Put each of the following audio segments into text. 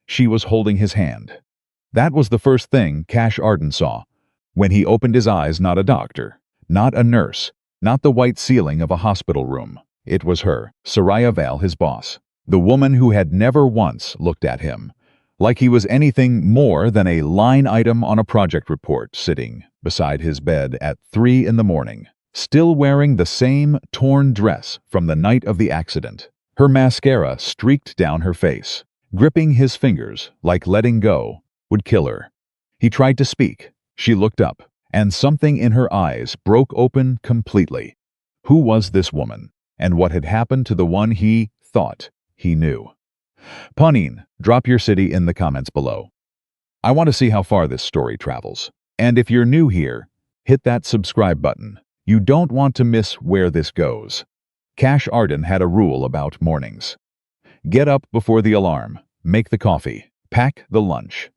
She was holding his hand. That was the first thing Cash Arden saw. When he opened his eyes, not a doctor, not a nurse, not the white ceiling of a hospital room. It was her, Soraya Vale, his boss. The woman who had never once looked at him, like he was anything more than a line item on a project report, sitting beside his bed at 3 in the morning, still wearing the same torn dress from the night of the accident. Her mascara streaked down her face. Gripping his fingers, like letting go, would kill her. He tried to speak. She looked up, and something in her eyes broke open completely. Who was this woman, and what had happened to the one he thought he knew? Pauline, drop your city in the comments below. I want to see how far this story travels. And if you're new here, hit that subscribe button. You don't want to miss where this goes. Cash Arden had a rule about mornings. Get up before the alarm, make the coffee, pack the lunch.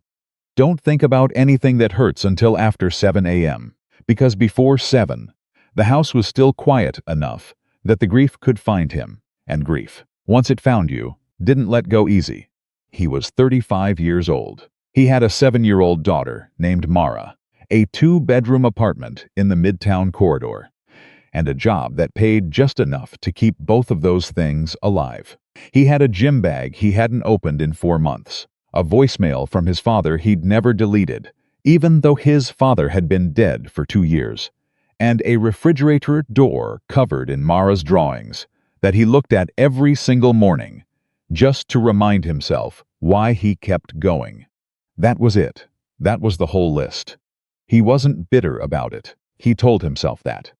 Don't think about anything that hurts until after 7 a.m., because before 7, the house was still quiet enough that the grief could find him, and grief, once it found you, didn't let go easy. He was 35 years old. He had a 7-year-old daughter named Mara, a 2-bedroom apartment in the Midtown corridor, and a job that paid just enough to keep both of those things alive. He had a gym bag he hadn't opened in 4 months, a voicemail from his father he'd never deleted, even though his father had been dead for 2 years, and a refrigerator door covered in Mara's drawings that he looked at every single morning, just to remind himself why he kept going. That was it. That was the whole list. He wasn't bitter about it. He told himself that.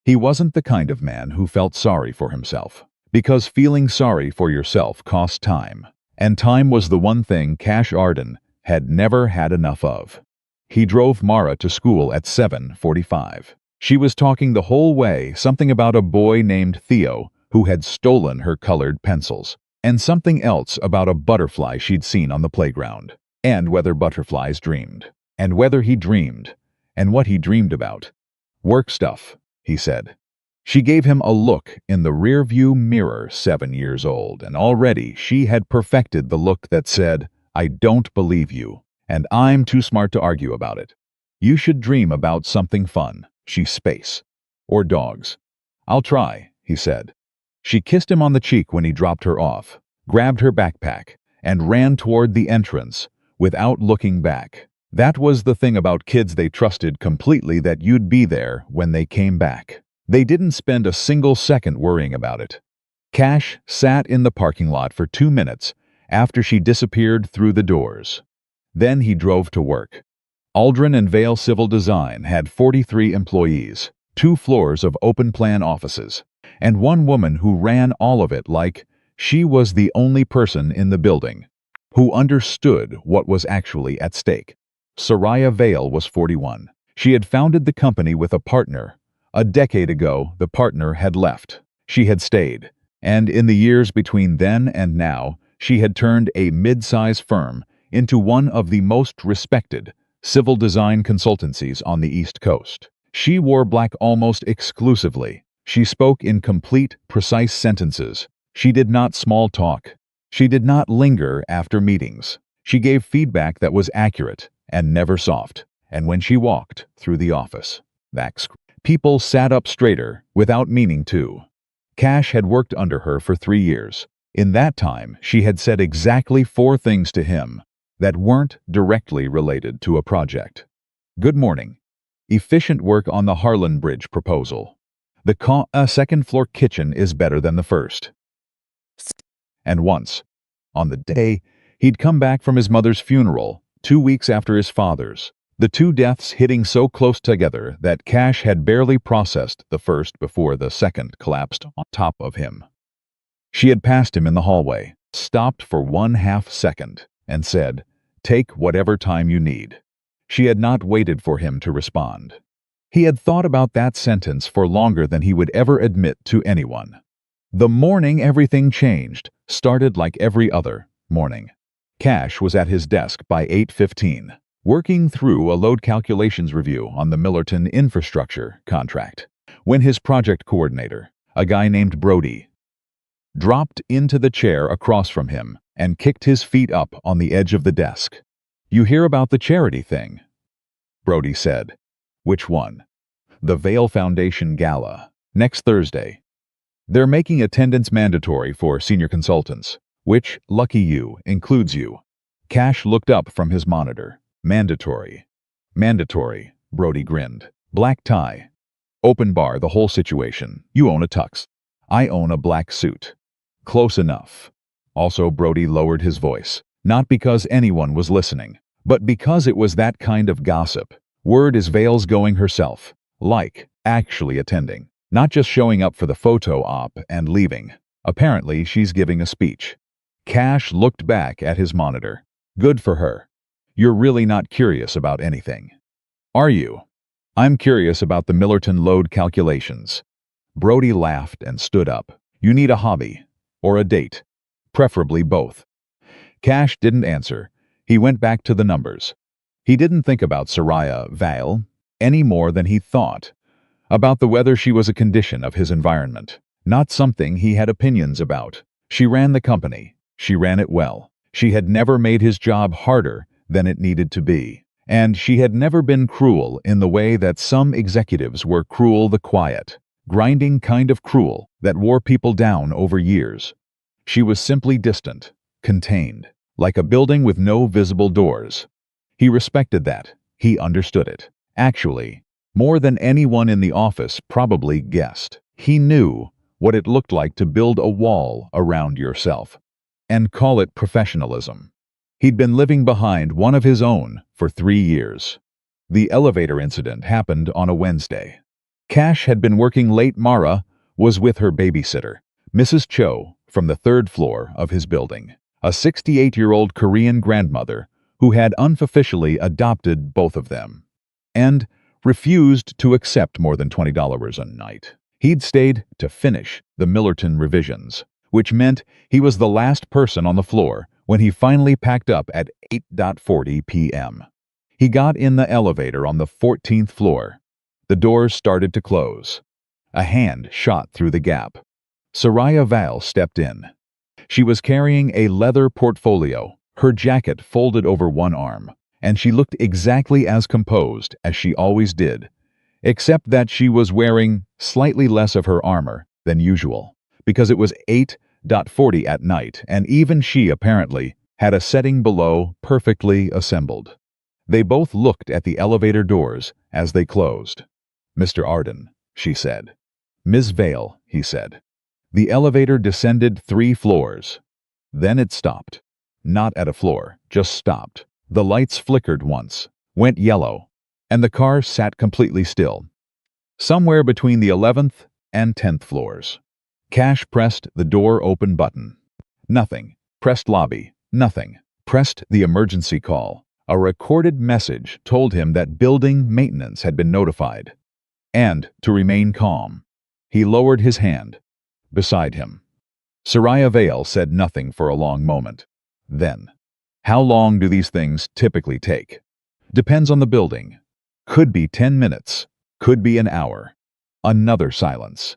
He wasn't the kind of man who felt sorry for himself, because feeling sorry for yourself costs time, and time was the one thing Cash Arden had never had enough of. He drove Mara to school at 7:45. She was talking the whole way something about a boy named Theo who had stolen her colored pencils, and something else about a butterfly she'd seen on the playground, and whether butterflies dreamed, and whether he dreamed, and what he dreamed about. Work stuff, he said. She gave him a look in the rearview mirror, 7 years old, and already she had perfected the look that said, I don't believe you, and I'm too smart to argue about it. You should dream about something fun, space, or dogs. I'll try, he said. She kissed him on the cheek when he dropped her off, grabbed her backpack, and ran toward the entrance without looking back. That was the thing about kids, they trusted completely that you'd be there when they came back. They didn't spend a single second worrying about it. Cash sat in the parking lot for 2 minutes after she disappeared through the doors. Then he drove to work. Aldrin and Vale Civil Design had 43 employees, 2 floors of open-plan offices, and one woman who ran all of it like she was the only person in the building who understood what was actually at stake. Soraya Vale was 41. She had founded the company with a partner. A decade ago, the partner had left. She had stayed, and in the years between then and now, she had turned a mid-size firm into one of the most respected civil design consultancies on the East Coast. She wore black almost exclusively. She spoke in complete, precise sentences. She did not small talk. She did not linger after meetings. She gave feedback that was accurate and never soft. And when she walked through the office, people sat up straighter without meaning to. Cash had worked under her for 3 years. In that time, she had said exactly 4 things to him that weren't directly related to a project. Good morning. Efficient work on the Harlan Bridge proposal. The second-floor kitchen is better than the first. And once, on the day he'd come back from his mother's funeral, 2 weeks after his father's, the 2 deaths hitting so close together that Cash had barely processed the first before the second collapsed on top of him. She had passed him in the hallway, stopped for 1/2 second, and said, "Take whatever time you need." She had not waited for him to respond. He had thought about that sentence for longer than he would ever admit to anyone. The morning everything changed started like every other morning. Cash was at his desk by 8:15, working through a load calculations review on the Millerton infrastructure contract, when his project coordinator, a guy named Brody, dropped into the chair across from him and kicked his feet up on the edge of the desk. "You hear about the charity thing?" Brody said. "Which one?" "The Vail Foundation Gala. Next Thursday. They're making attendance mandatory for senior consultants, which, lucky you, includes you." Cash looked up from his monitor. "Mandatory." "Mandatory," Brody grinned. "Black tie. Open bar, the whole situation. You own a tux. I own a black suit." "Close enough." Also, Brody lowered his voice, not because anyone was listening, but because it was that kind of gossip. "Word is Vail's going herself. Like, actually attending. Not just showing up for the photo op and leaving. Apparently, she's giving a speech." Cash looked back at his monitor. "Good for her. You're really not curious about anything, are you?" "I'm curious about the Millerton load calculations." Brody laughed and stood up. "You need a hobby. Or a date. Preferably both." Cash didn't answer. He went back to the numbers. He didn't think about Soraya Vail any more than he thought about the whether she was a condition of his environment, not something he had opinions about. She ran the company. She ran it well. She had never made his job harder than it needed to be. And she had never been cruel in the way that some executives were cruel, the quiet, grinding kind of cruel that wore people down over years. She was simply distant, contained, like a building with no visible doors. He respected that. He understood it. Actually, more than anyone in the office probably guessed. He knew what it looked like to build a wall around yourself and call it professionalism. He'd been living behind one of his own for 3 years. The elevator incident happened on a Wednesday. Cash had been working late. Mara was with her babysitter, Mrs. Cho, from the 3rd floor of his building, a 68-year-old Korean grandmother who had unofficially adopted both of them and refused to accept more than $20 a night. He'd stayed to finish the Millerton revisions, which meant he was the last person on the floor when he finally packed up at 8:40 p.m. He got in the elevator on the 14th floor. The doors started to close. A hand shot through the gap. Soraya Vail stepped in. She was carrying a leather portfolio, her jacket folded over one arm, and she looked exactly as composed as she always did, except that she was wearing slightly less of her armor than usual, because it was 8:40 at night, and even she apparently had a setting below perfectly assembled. They both looked at the elevator doors as they closed. "Mr. Arden," she said. "Ms. Vail," he said. The elevator descended 3 floors. Then it stopped. Not at a floor, just stopped. The lights flickered once, went yellow, and the car sat completely still. Somewhere between the 11th and 10th floors. Cash pressed the door open button. Nothing. Pressed lobby. Nothing. Pressed the emergency call. A recorded message told him that building maintenance had been notified. And to remain calm. He lowered his hand. Beside him. Soraya Vail said nothing for a long moment. Then, "How long do these things typically take?" "Depends on the building. Could be 10 minutes. Could be an hour." Another silence.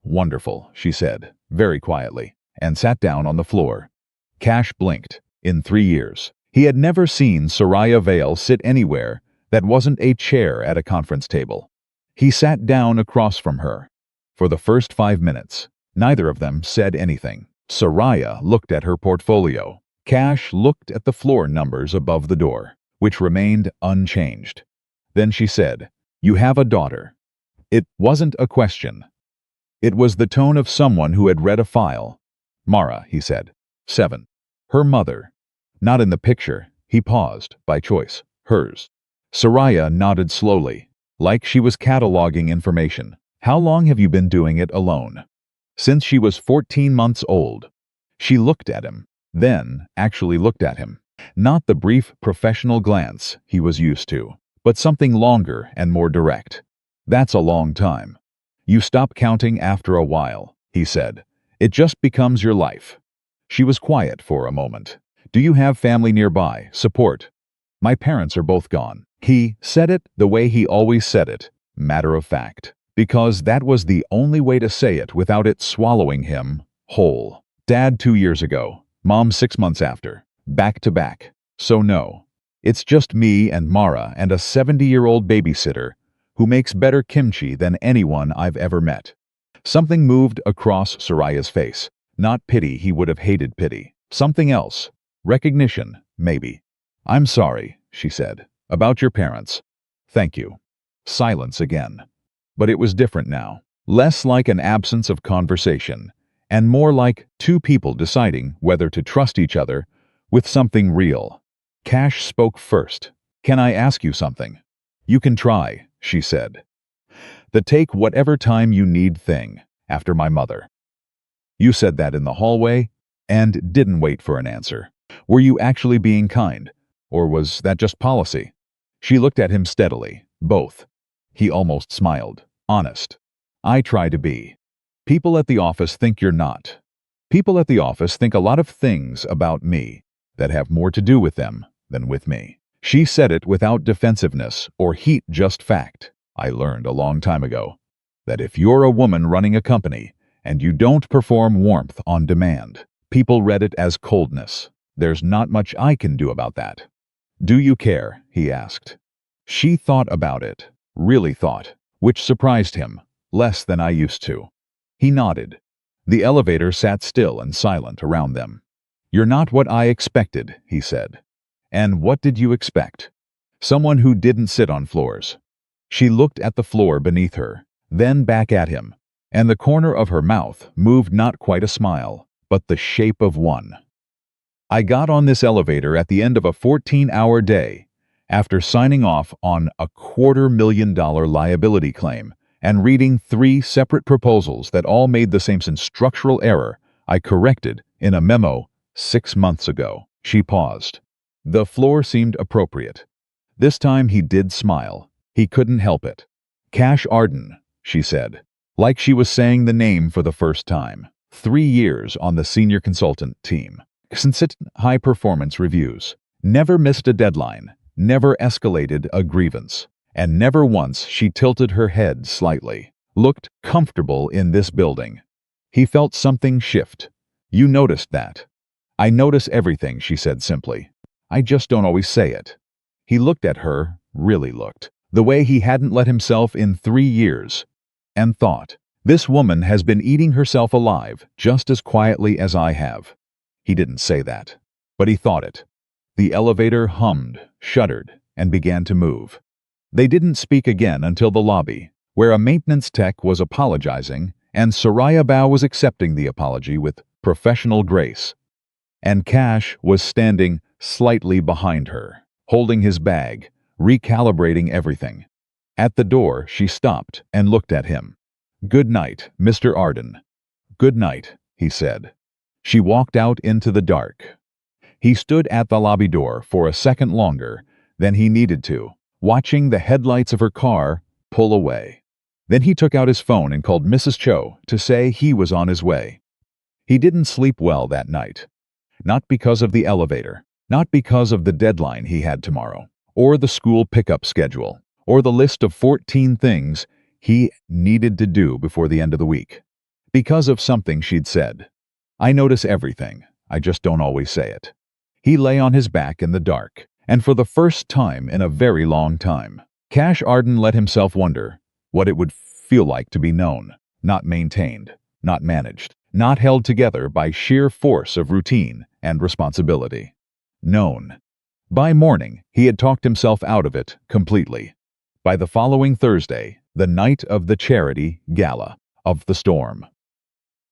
"Wonderful," she said, very quietly, and sat down on the floor. Cash blinked. In 3 years, he had never seen Soraya Vail sit anywhere that wasn't a chair at a conference table. He sat down across from her. For the first 5 minutes, neither of them said anything. Soraya looked at her portfolio. Cash looked at the floor numbers above the door, which remained unchanged. Then she said, "You have a daughter." It wasn't a question. It was the tone of someone who had read a file. "Mara," he said. 7. Her mother. Not in the picture. He paused, by choice. Hers. Soraya nodded slowly, like she was cataloging information. "How long have you been doing it alone?" "Since she was 14 months old." She looked at him, then actually looked at him. Not the brief professional glance he was used to, but something longer and more direct. "That's a long time. You stop counting after a while," he said. "It just becomes your life." She was quiet for a moment. "Do you have family nearby, support?" "My parents are both gone." He said it the way he always said it, matter of fact, because that was the only way to say it without it swallowing him whole. "Dad 2 years ago. Mom 6 months after. Back to back. So no. It's just me and Mara and a 70-year-old babysitter who makes better kimchi than anyone I've ever met. Something moved across Soraya's face. Not pity, he would have hated pity. Something else. Recognition, maybe. I'm sorry, she said. About your parents. Thank you. Silence again. But it was different now. Less like an absence of conversation, and more like two people deciding whether to trust each other with something real. Cash spoke first. Can I ask you something? You can try, she said. The take whatever time you need thing, after my mother. You said that in the hallway and didn't wait for an answer. Were you actually being kind, or was that just policy? She looked at him steadily. Both. He almost smiled. Honest. I try to be. People at the office think you're not. People at the office think a lot of things about me that have more to do with them than with me. She said it without defensiveness or heat, just fact. I learned a long time ago that if you're a woman running a company and you don't perform warmth on demand, people read it as coldness. There's not much I can do about that. Do you care? He asked. She thought about it, really thought, which surprised him, less than I used to. He nodded. The elevator sat still and silent around them. You're not what I expected, he said. And what did you expect? Someone who didn't sit on floors. She looked at the floor beneath her, then back at him, and the corner of her mouth moved not quite a smile, but the shape of one. I got on this elevator at the end of a 14-hour day, after signing off on a $250,000 liability claim and reading 3 separate proposals that all made the same structural error I corrected in a memo 6 months ago. She paused. The floor seemed appropriate. This time he did smile. He couldn't help it. Cash Arden, she said, like she was saying the name for the first time. 3 years on the senior consultant team. Consistent high-performance reviews. Never missed a deadline. Never escalated a grievance. And never once she tilted her head slightly. Looked comfortable in this building. He felt something shift. You noticed that. I notice everything, she said simply. I just don't always say it. He looked at her, really looked, the way he hadn't let himself in 3 years, and thought, this woman has been eating herself alive just as quietly as I have. He didn't say that, but he thought it. The elevator hummed, shuddered, and began to move. They didn't speak again until the lobby, where a maintenance tech was apologizing, and Soraya Bao was accepting the apology with professional grace. And Cash was standing slightly behind her, holding his bag, recalibrating everything. At the door, she stopped and looked at him. Good night, Mr. Arden. Good night, he said. She walked out into the dark. He stood at the lobby door for a second longer than he needed to, watching the headlights of her car pull away. Then he took out his phone and called Mrs. Cho to say he was on his way. He didn't sleep well that night. Not because of the elevator, not because of the deadline he had tomorrow, or the school pickup schedule, or the list of 14 things he needed to do before the end of the week. Because of something she'd said. I notice everything, I just don't always say it. He lay on his back in the dark, and for the first time in a very long time, Cash Arden let himself wonder what it would feel like to be known, not maintained, not managed, not held together by sheer force of routine and responsibility. Known. By morning, he had talked himself out of it completely. By the following Thursday, the night of the charity gala of the storm.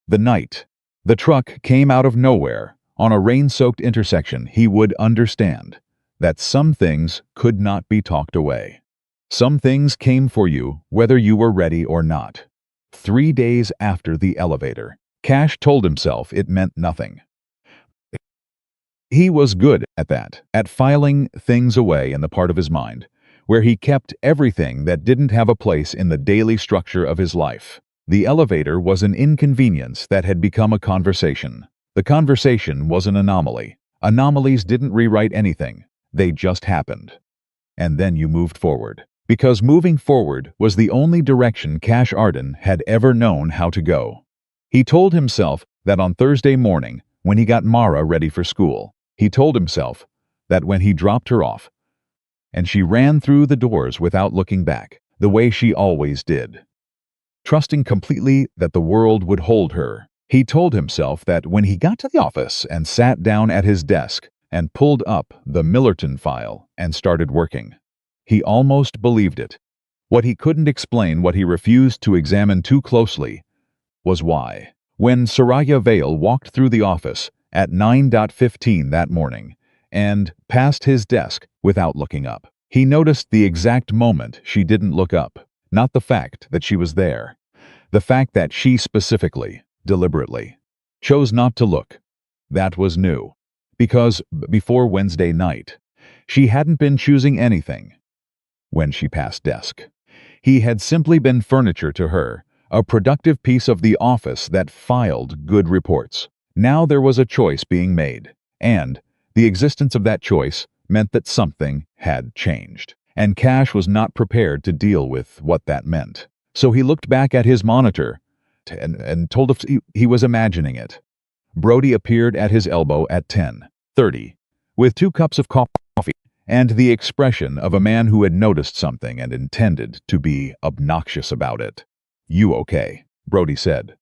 The night. The truck came out of nowhere on a rain-soaked intersection. He would understand that some things could not be talked away. Some things came for you whether you were ready or not. 3 days after the elevator, Cash told himself it meant nothing. He was good at that, at filing things away in the part of his mind where he kept everything that didn't have a place in the daily structure of his life. The elevator was an inconvenience that had become a conversation. The conversation was an anomaly. Anomalies didn't rewrite anything. They just happened. And then you moved forward. Because moving forward was the only direction Cash Arden had ever known how to go. He told himself that on Thursday morning, when he got Mara ready for school. He told himself that when he dropped her off, and she ran through the doors without looking back, the way she always did, trusting completely that the world would hold her. He told himself that when he got to the office and sat down at his desk and pulled up the Millerton file and started working, he almost believed it. What he couldn't explain, what he refused to examine too closely, was why. When Soraya Vale walked through the office at 9:15 that morning and past his desk without looking up, he noticed the exact moment she didn't look up. Not the fact that she was there. The fact that she specifically, deliberately, chose not to look. That was new. Because before Wednesday night, she hadn't been choosing anything when she passed desk. He had simply been furniture to her, a productive piece of the office that filed good reports. Now there was a choice being made, and the existence of that choice meant that something had changed. And Cash was not prepared to deal with what that meant. So he looked back at his monitor and told us he was imagining it. Brody appeared at his elbow at 10:30, with 2 cups of coffee and the expression of a man who had noticed something and intended to be obnoxious about it. "You okay?" Brody said.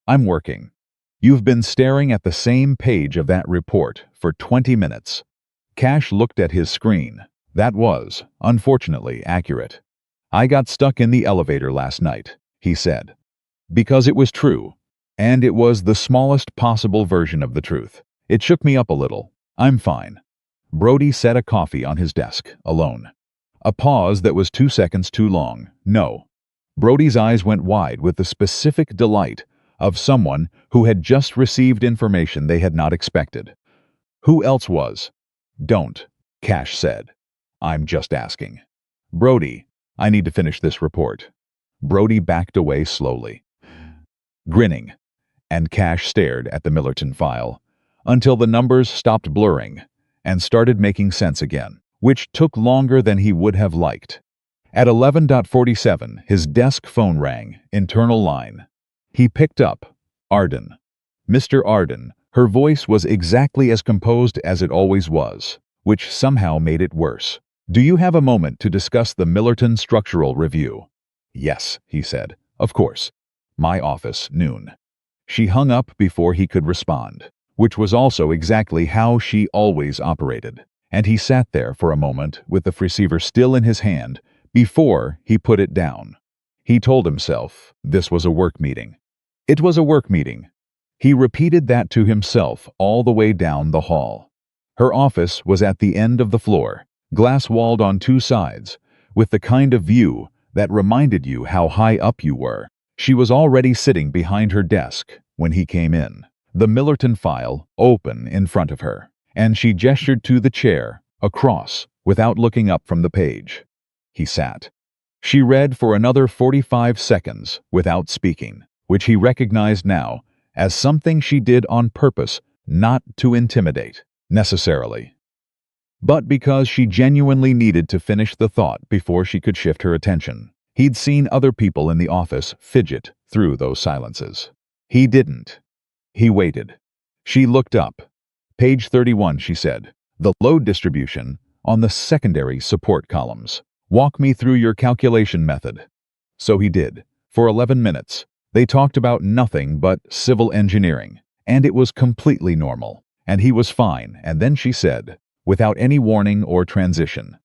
"I'm working. You've been staring at the same page of that report for 20 minutes. Cash looked at his screen. That was, unfortunately, accurate. "I got stuck in the elevator last night," he said. Because it was true, and it was the smallest possible version of the truth. It shook me up a little. "I'm fine." Brody set a coffee on his desk, alone. A pause that was 2 seconds too long. No. Brody's eyes went wide with the specific delight of someone who had just received information they had not expected. "Who else was?" "Don't," Cash said. "I'm just asking." "Brody, I need to finish this report." Brody backed away slowly, grinning, and Cash stared at the Millerton file until the numbers stopped blurring and started making sense again, which took longer than he would have liked. At 11:47, his desk phone rang, internal line. He picked up. Arden. Mr. Arden. Her voice was exactly as composed as it always was, which somehow made it worse. "Do you have a moment to discuss the Millerton structural review?" "Yes," he said. "Of course. My office, noon." She hung up before he could respond, which was also exactly how she always operated, and he sat there for a moment with the receiver still in his hand before he put it down. He told himself this was a work meeting. It was a work meeting. He repeated that to himself all the way down the hall. Her office was at the end of the floor, glass-walled on 2 sides, with the kind of view that reminded you how high up you were. She was already sitting behind her desk when he came in, the Millerton file open in front of her, and she gestured to the chair across without looking up from the page. He sat. She read for another 45 seconds without speaking, which he recognized now as something she did on purpose, not to intimidate, necessarily, but because she genuinely needed to finish the thought before she could shift her attention. He'd seen other people in the office fidget through those silences. He didn't. He waited. She looked up. "Page 31, she said. "The load distribution on the secondary support columns. Walk me through your calculation method." So he did. For 11 minutes. They talked about nothing but civil engineering, and it was completely normal. And he was fine, and then she said, without any warning or transition,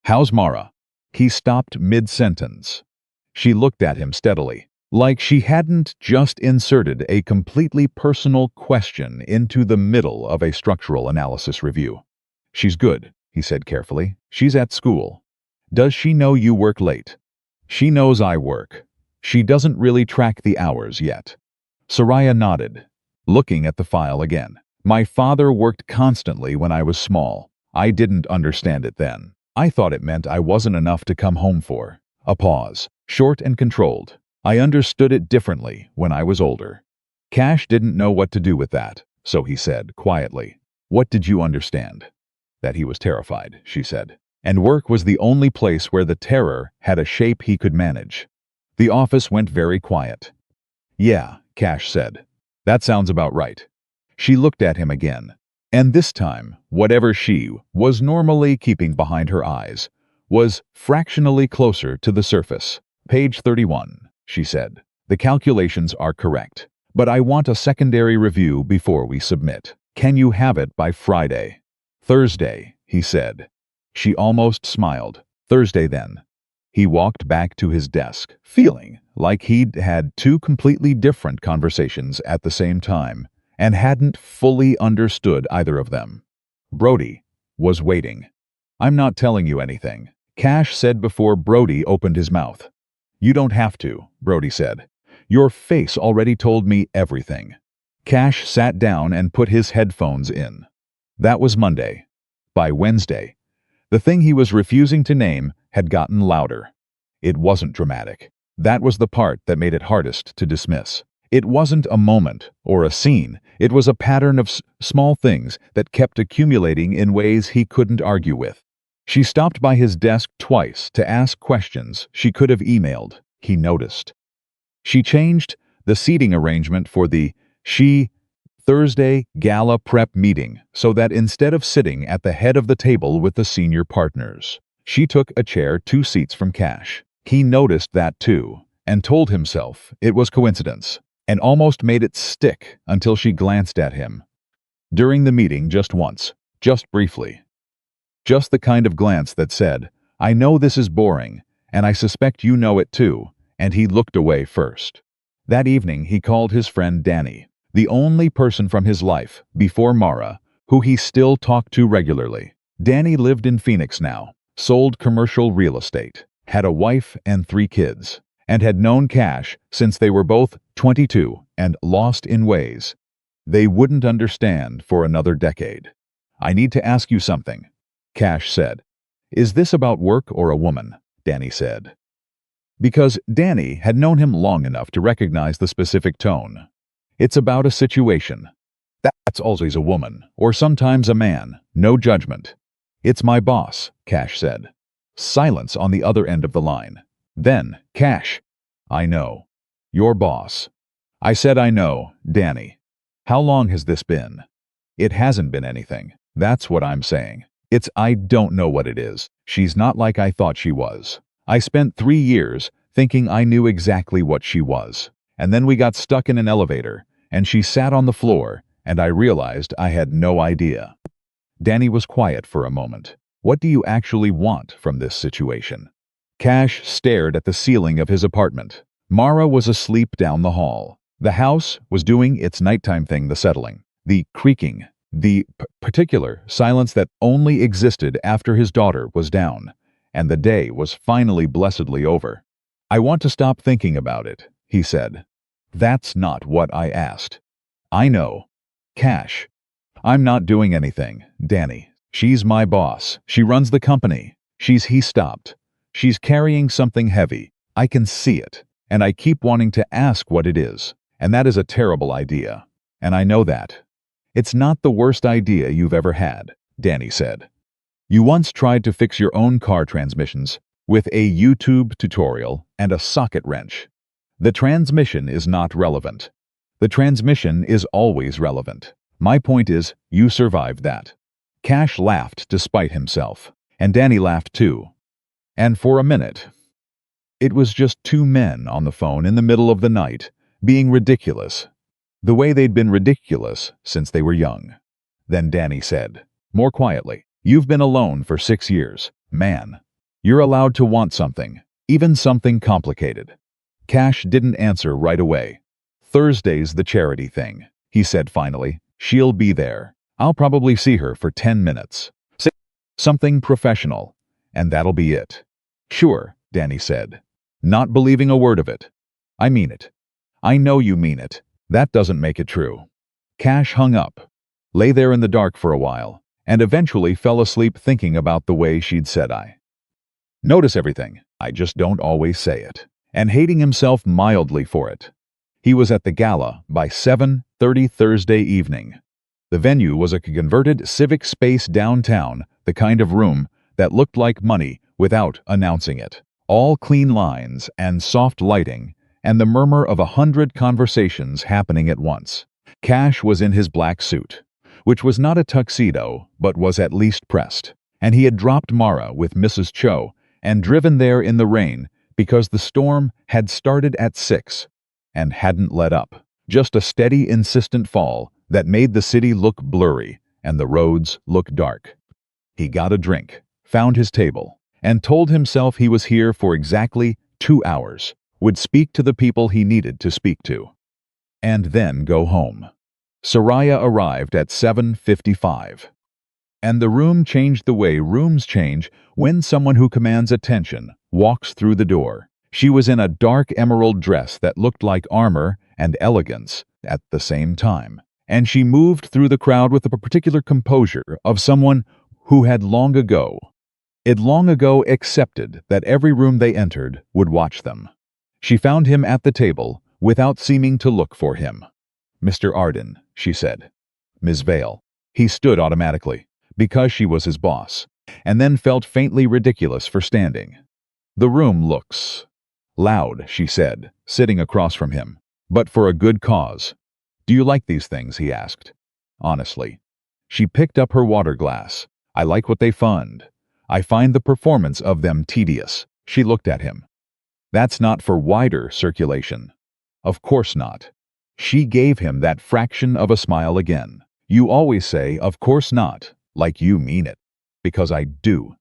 "How's Mara?" He stopped mid-sentence. She looked at him steadily, like she hadn't just inserted a completely personal question into the middle of a structural analysis review. "She's good," he said carefully. "She's at school." "Does she know you work late?" "She knows I work. She doesn't really track the hours yet." Soraya nodded, looking at the file again. "My father worked constantly when I was small. I didn't understand it then. I thought it meant I wasn't enough to come home for." A pause, short and controlled. "I understood it differently when I was older." Cash didn't know what to do with that, so he said quietly, "What did you understand?" "That he was terrified," she said. "And work was the only place where the terror had a shape he could manage." The office went very quiet. "Yeah," Cash said. "That sounds about right." She looked at him again. And this time, whatever she was normally keeping behind her eyes was fractionally closer to the surface. Page 31, she said. The calculations are correct, but I want a secondary review before we submit. Can you have it by Friday? Thursday, he said. She almost smiled. Thursday then. He walked back to his desk, feeling like he'd had two completely different conversations at the same time and hadn't fully understood either of them. Brody was waiting. I'm not telling you anything, Cash said before Brody opened his mouth. You don't have to, Brody said. Your face already told me everything. Cash sat down and put his headphones in. That was Monday. By Wednesday, the thing he was refusing to name had gotten louder. It wasn't dramatic. That was the part that made it hardest to dismiss. It wasn't a moment or a scene. It was a pattern of small things that kept accumulating in ways he couldn't argue with. She stopped by his desk twice to ask questions she could have emailed. He noticed. She changed the seating arrangement for the Thursday gala prep meeting so that instead of sitting at the head of the table with the senior partners, she took a chair 2 seats from Cash. He noticed that too and told himself it was coincidence and almost made it stick until she glanced at him. During the meeting just once, just briefly. Just the kind of glance that said, I know this is boring, and I suspect you know it too, and he looked away first. That evening he called his friend Danny, the only person from his life, before Mara, who he still talked to regularly. Danny lived in Phoenix now, sold commercial real estate, had a wife and 3 kids, and had known Cash since they were both 22 and lost in ways they wouldn't understand for another decade. I need to ask you something, Cash said. Is this about work or a woman? Danny said. Because Danny had known him long enough to recognize the specific tone. It's about a situation. That's always a woman, or sometimes a man, no judgment. It's my boss, Cash said. Silence on the other end of the line. Then, Cash. I know. Your boss. I said I know, Danny. How long has this been? It hasn't been anything. That's what I'm saying. It's I don't know what it is. She's not like I thought she was. I spent 3 years thinking I knew exactly what she was. And then we got stuck in an elevator, and she sat on the floor, and I realized I had no idea. Danny was quiet for a moment. What do you actually want from this situation? Cash stared at the ceiling of his apartment. Mara was asleep down the hall. The house was doing its nighttime thing, the settling, the creaking, the particular silence that only existed after his daughter was down, and the day was finally blessedly over. I want to stop thinking about it, he said. That's not what I asked. I know. Cash. I'm not doing anything, Danny. She's my boss. She runs the company. He stopped. She's carrying something heavy. I can see it, and I keep wanting to ask what it is, and that is a terrible idea, and I know that. It's not the worst idea you've ever had, Danny said. You once tried to fix your own car transmissions with a YouTube tutorial and a socket wrench. The transmission is not relevant. The transmission is always relevant. My point is, you survived that. Cash laughed despite himself, and Danny laughed too. And for a minute, it was just 2 men on the phone in the middle of the night, being ridiculous, the way they'd been ridiculous since they were young. Then Danny said, more quietly, you've been alone for 6 years, man. You're allowed to want something, even something complicated. Cash didn't answer right away. Thursday's the charity thing, he said finally. She'll be there. I'll probably see her for 10 minutes. Say something professional, and that'll be it. Sure, Danny said, not believing a word of it. I mean it. I know you mean it. That doesn't make it true. Cash hung up, lay there in the dark for a while, and eventually fell asleep thinking about the way she'd said I notice everything. I just don't always say it, and hating himself mildly for it. He was at the gala by 7:30 Thursday evening. The venue was a converted civic space downtown, the kind of room that looked like money without announcing it. All clean lines and soft lighting, and the murmur of 100 conversations happening at once. Cash was in his black suit, which was not a tuxedo, but was at least pressed, and he had dropped Mara with Mrs. Cho and driven there in the rain because the storm had started at 6 and hadn't let up. Just a steady, insistent fall that made the city look blurry and the roads look dark. He got a drink, found his table, and told himself he was here for exactly 2 hours, would speak to the people he needed to speak to, and then go home. Soraya arrived at 7:55. And the room changed the way rooms change when someone who commands attention walks through the door. She was in a dark emerald dress that looked like armor and elegance at the same time, and she moved through the crowd with the particular composure of someone who had long ago accepted that every room they entered would watch them. She found him at the table without seeming to look for him. "Mr. Arden," she said. "Ms. Vale." He stood automatically, because she was his boss, and then felt faintly ridiculous for standing. "The room looks loud," she said, sitting across from him, "but for a good cause." "Do you like these things?" he asked. Honestly. She picked up her water glass. "I like what they fund. I find the performance of them tedious." She looked at him. "That's not for wider circulation." "Of course not." She gave him that fraction of a smile again. "You always say, 'Of course not,' like you mean it." "Because I do.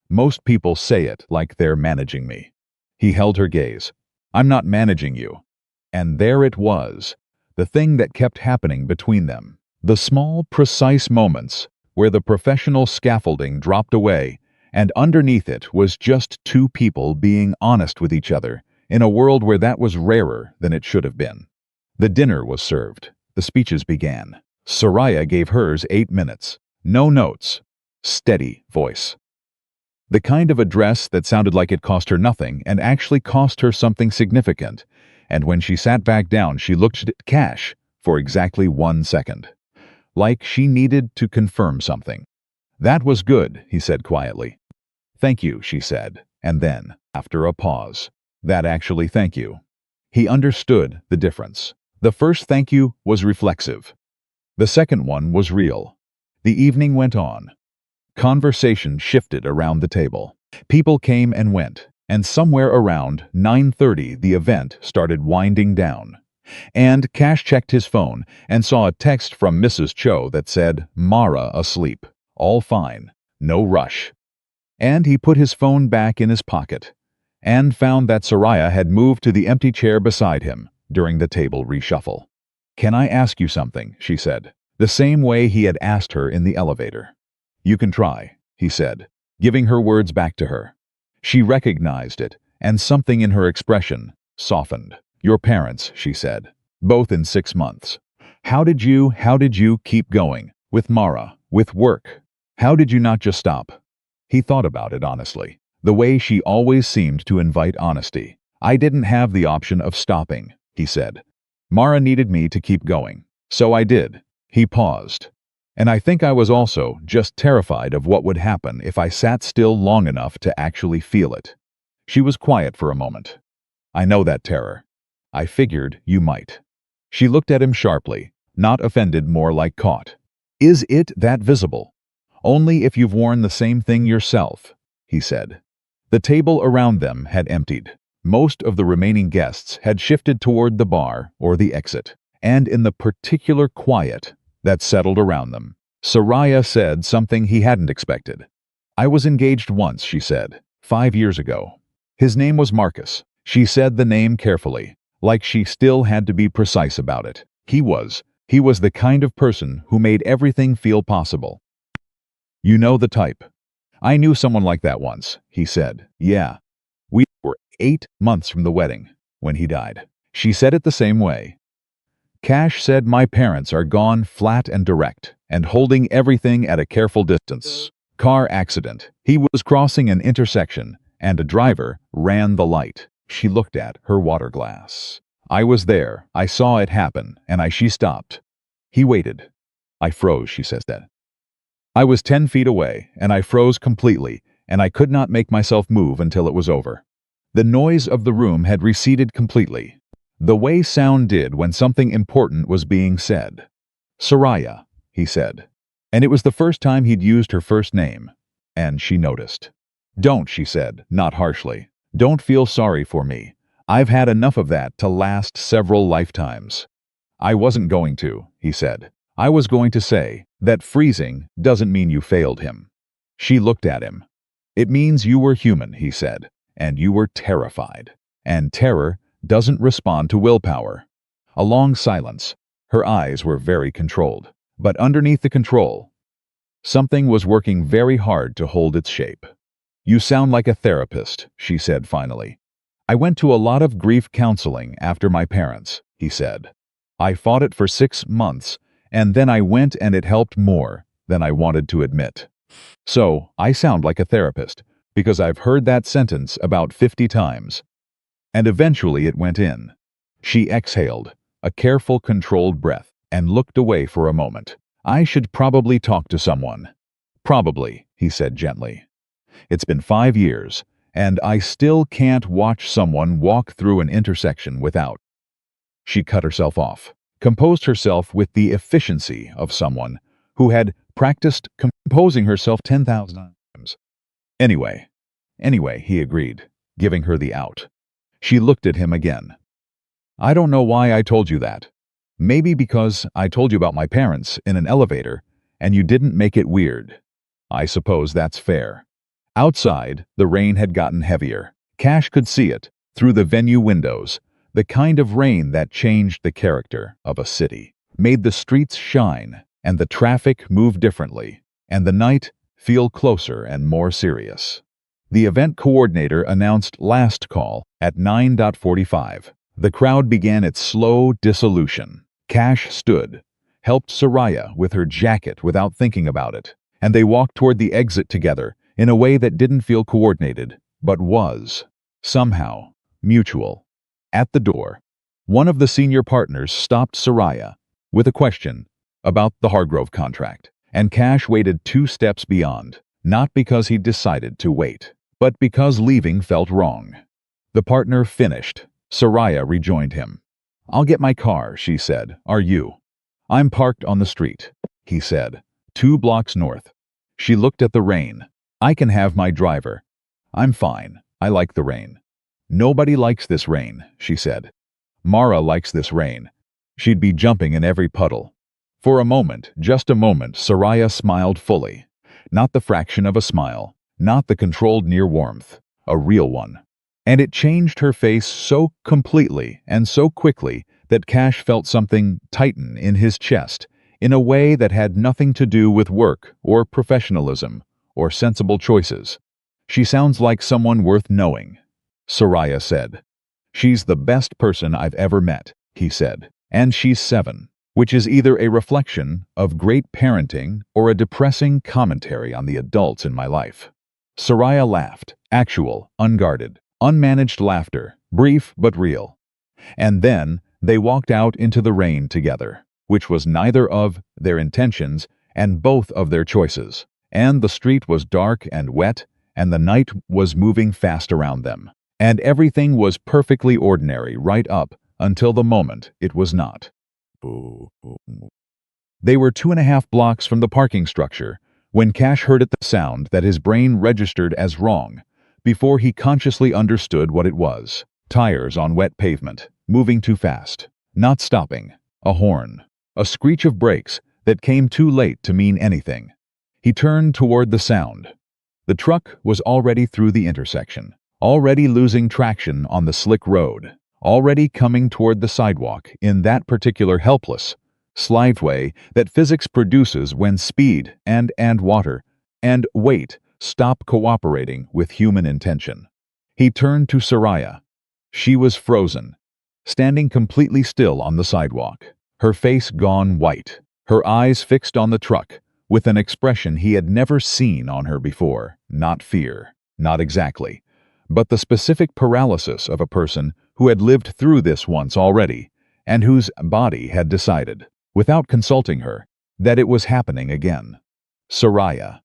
Most people say it like they're managing me." He held her gaze. "I'm not managing you." And there it was, the thing that kept happening between them. The small, precise moments where the professional scaffolding dropped away, and underneath it was just two people being honest with each other in a world where that was rarer than it should have been. The dinner was served. The speeches began. Soraya gave hers 8 minutes. No notes. Steady voice. The kind of address that sounded like it cost her nothing and actually cost her something significant. And when she sat back down, she looked at Cash for exactly 1 second. Like she needed to confirm something. "That was good," he said quietly. "Thank you," she said, and then, after a pause, "That actually thank you." He understood the difference. The first thank you was reflexive. The second one was real. The evening went on. Conversation shifted around the table. People came and went, and somewhere around 9:30 the event started winding down. And Cash checked his phone and saw a text from Mrs. Cho that said, "Mara asleep. All fine. No rush." And he put his phone back in his pocket and found that Soraya had moved to the empty chair beside him during the table reshuffle. "Can I ask you something?" she said, the same way he had asked her in the elevator. "You can try," he said, giving her words back to her. She recognized it, and something in her expression softened. "Your parents," she said, "both in 6 months. How did you keep going? With Mara, with work? How did you not just stop?" He thought about it honestly, the way she always seemed to invite honesty. "I didn't have the option of stopping," he said. "Mara needed me to keep going. So I did." He paused. "And I think I was also just terrified of what would happen if I sat still long enough to actually feel it." She was quiet for a moment. "I know that terror. I figured you might." She looked at him sharply, not offended, more like caught. "Is it that visible?" "Only if you've worn the same thing yourself," he said. The table around them had emptied. Most of the remaining guests had shifted toward the bar or the exit, and in the particular quiet that settled around them, Soraya said something he hadn't expected. "I was engaged once," she said, 5 years ago. His name was Marcus." She said the name carefully, like she still had to be precise about it. He was the kind of person who made everything feel possible. "You know the type." "I knew someone like that once," he said. "Yeah. We were 8 months from the wedding when he died." She said it the same way. Cash said, "My parents are gone, flat and direct, and holding everything at a careful distance. Car accident. He was crossing an intersection, and a driver ran the light." She looked at her water glass. "I was there. I saw it happen, and she stopped." He waited. "I froze," she says that. "I was 10 feet away, and I froze completely, and I could not make myself move until it was over." The noise of the room had receded completely, the way sound did when something important was being said. "Soraya," he said. And it was the first time he'd used her first name, and she noticed. "Don't," she said, not harshly. "Don't feel sorry for me. I've had enough of that to last several lifetimes." "I wasn't going to," he said. "I was going to say that freezing doesn't mean you failed him." She looked at him. "It means you were human," he said, "and you were terrified. And terror doesn't respond to willpower." A long silence. Her eyes were very controlled. But underneath the control, something was working very hard to hold its shape. "You sound like a therapist," she said finally. "I went to a lot of grief counseling after my parents," he said. "I fought it for 6 months, and then I went and it helped more than I wanted to admit. So, I sound like a therapist, because I've heard that sentence about 50 times. And eventually it went in." She exhaled, a careful, controlled breath, and looked away for a moment. "I should probably talk to someone." "Probably," he said gently. "It's been 5 years, and I still can't watch someone walk through an intersection without." She cut herself off, composed herself with the efficiency of someone who had practiced composing herself 10,000 times. Anyway, he agreed, giving her the out. She looked at him again. "I don't know why I told you that. Maybe because I told you about my parents in an elevator, and you didn't make it weird. I suppose that's fair." Outside, the rain had gotten heavier. Cash could see it, through the venue windows, the kind of rain that changed the character of a city, made the streets shine, and the traffic move differently, and the night feel closer and more serious. The event coordinator announced last call at 9:45. The crowd began its slow dissolution. Cash stood, helped Soraya with her jacket without thinking about it, and they walked toward the exit together in a way that didn't feel coordinated, but was, somehow, mutual. At the door, one of the senior partners stopped Soraya with a question about the Hargrove contract, and Cash waited 2 steps beyond, not because he'd decided to wait, but because leaving felt wrong. The partner finished. Soraya rejoined him. "I'll get my car," she said. "Are you?" "I'm parked on the street," he said, 2 blocks north. She looked at the rain. "I can have my driver." "I'm fine. I like the rain." "Nobody likes this rain," she said. "Mara likes this rain. She'd be jumping in every puddle." For a moment, just a moment, Soraya smiled fully. Not the fraction of a smile, not the controlled near warmth, a real one. And it changed her face so completely and so quickly that Cash felt something tighten in his chest in a way that had nothing to do with work or professionalism or sensible choices. "She sounds like someone worth knowing," Soraya said. "She's the best person I've ever met," he said. "And she's 7, which is either a reflection of great parenting or a depressing commentary on the adults in my life." Soraya laughed, actual, unguarded, unmanaged laughter, brief but real. And then they walked out into the rain together, which was neither of their intentions and both of their choices. And the street was dark and wet, and the night was moving fast around them. And everything was perfectly ordinary right up until the moment it was not. They were 2.5 blocks from the parking structure when Cash heard the sound that his brain registered as wrong before he consciously understood what it was. Tires on wet pavement, moving too fast, not stopping, a horn, a screech of brakes that came too late to mean anything. He turned toward the sound. The truck was already through the intersection, already losing traction on the slick road, already coming toward the sidewalk in that particular helpless, slideway that physics produces when speed and water and weight stop cooperating with human intention. He turned to Soraya. She was frozen, standing completely still on the sidewalk, her face gone white, her eyes fixed on the truck, with an expression he had never seen on her before. Not fear, not exactly, but the specific paralysis of a person who had lived through this once already, and whose body had decided, without consulting her, that it was happening again. Soraya.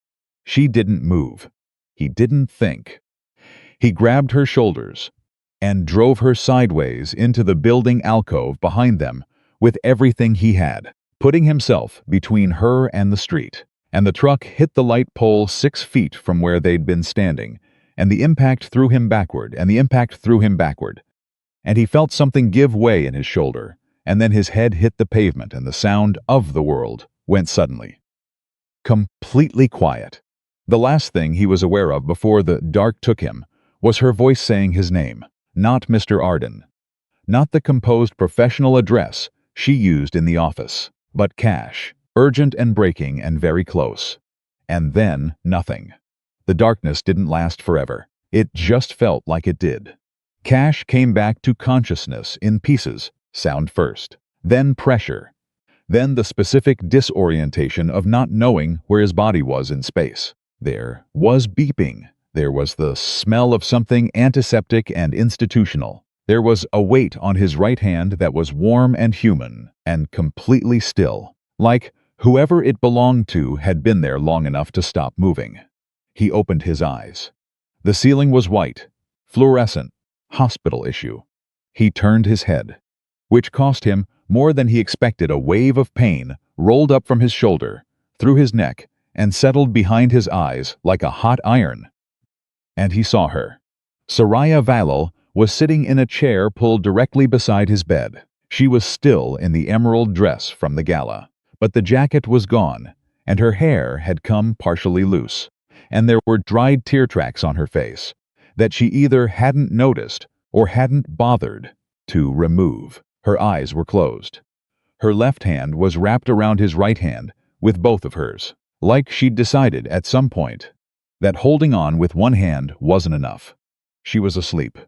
She didn't move. He didn't think. He grabbed her shoulders and drove her sideways into the building alcove behind them with everything he had. putting himself between her and the street. And the truck hit the light pole 6 feet from where they'd been standing, and the impact threw him backward, and he felt something give way in his shoulder, and then his head hit the pavement, and the sound of the world went suddenly completely quiet. The last thing he was aware of before the dark took him was her voice saying his name, not Mr. Arden, not the composed professional address she used in the office, but Cash, urgent and breaking and very close. And then nothing. The darkness didn't last forever. It just felt like it did. Cash came back to consciousness in pieces, sound first, then pressure, then the specific disorientation of not knowing where his body was in space. There was beeping. There was the smell of something antiseptic and institutional. There was a weight on his right hand that was warm and human and completely still, like whoever it belonged to had been there long enough to stop moving. He opened his eyes. The ceiling was white, fluorescent, hospital issue. He turned his head, which cost him more than he expected. A wave of pain rolled up from his shoulder, through his neck, and settled behind his eyes like a hot iron. And he saw her. Soraya Valil was sitting in a chair pulled directly beside his bed. She was still in the emerald dress from the gala, but the jacket was gone, and her hair had come partially loose, and there were dried tear tracks on her face that she either hadn't noticed or hadn't bothered to remove. Her eyes were closed. Her left hand was wrapped around his right hand with both of hers, like she'd decided at some point that holding on with one hand wasn't enough. She was asleep.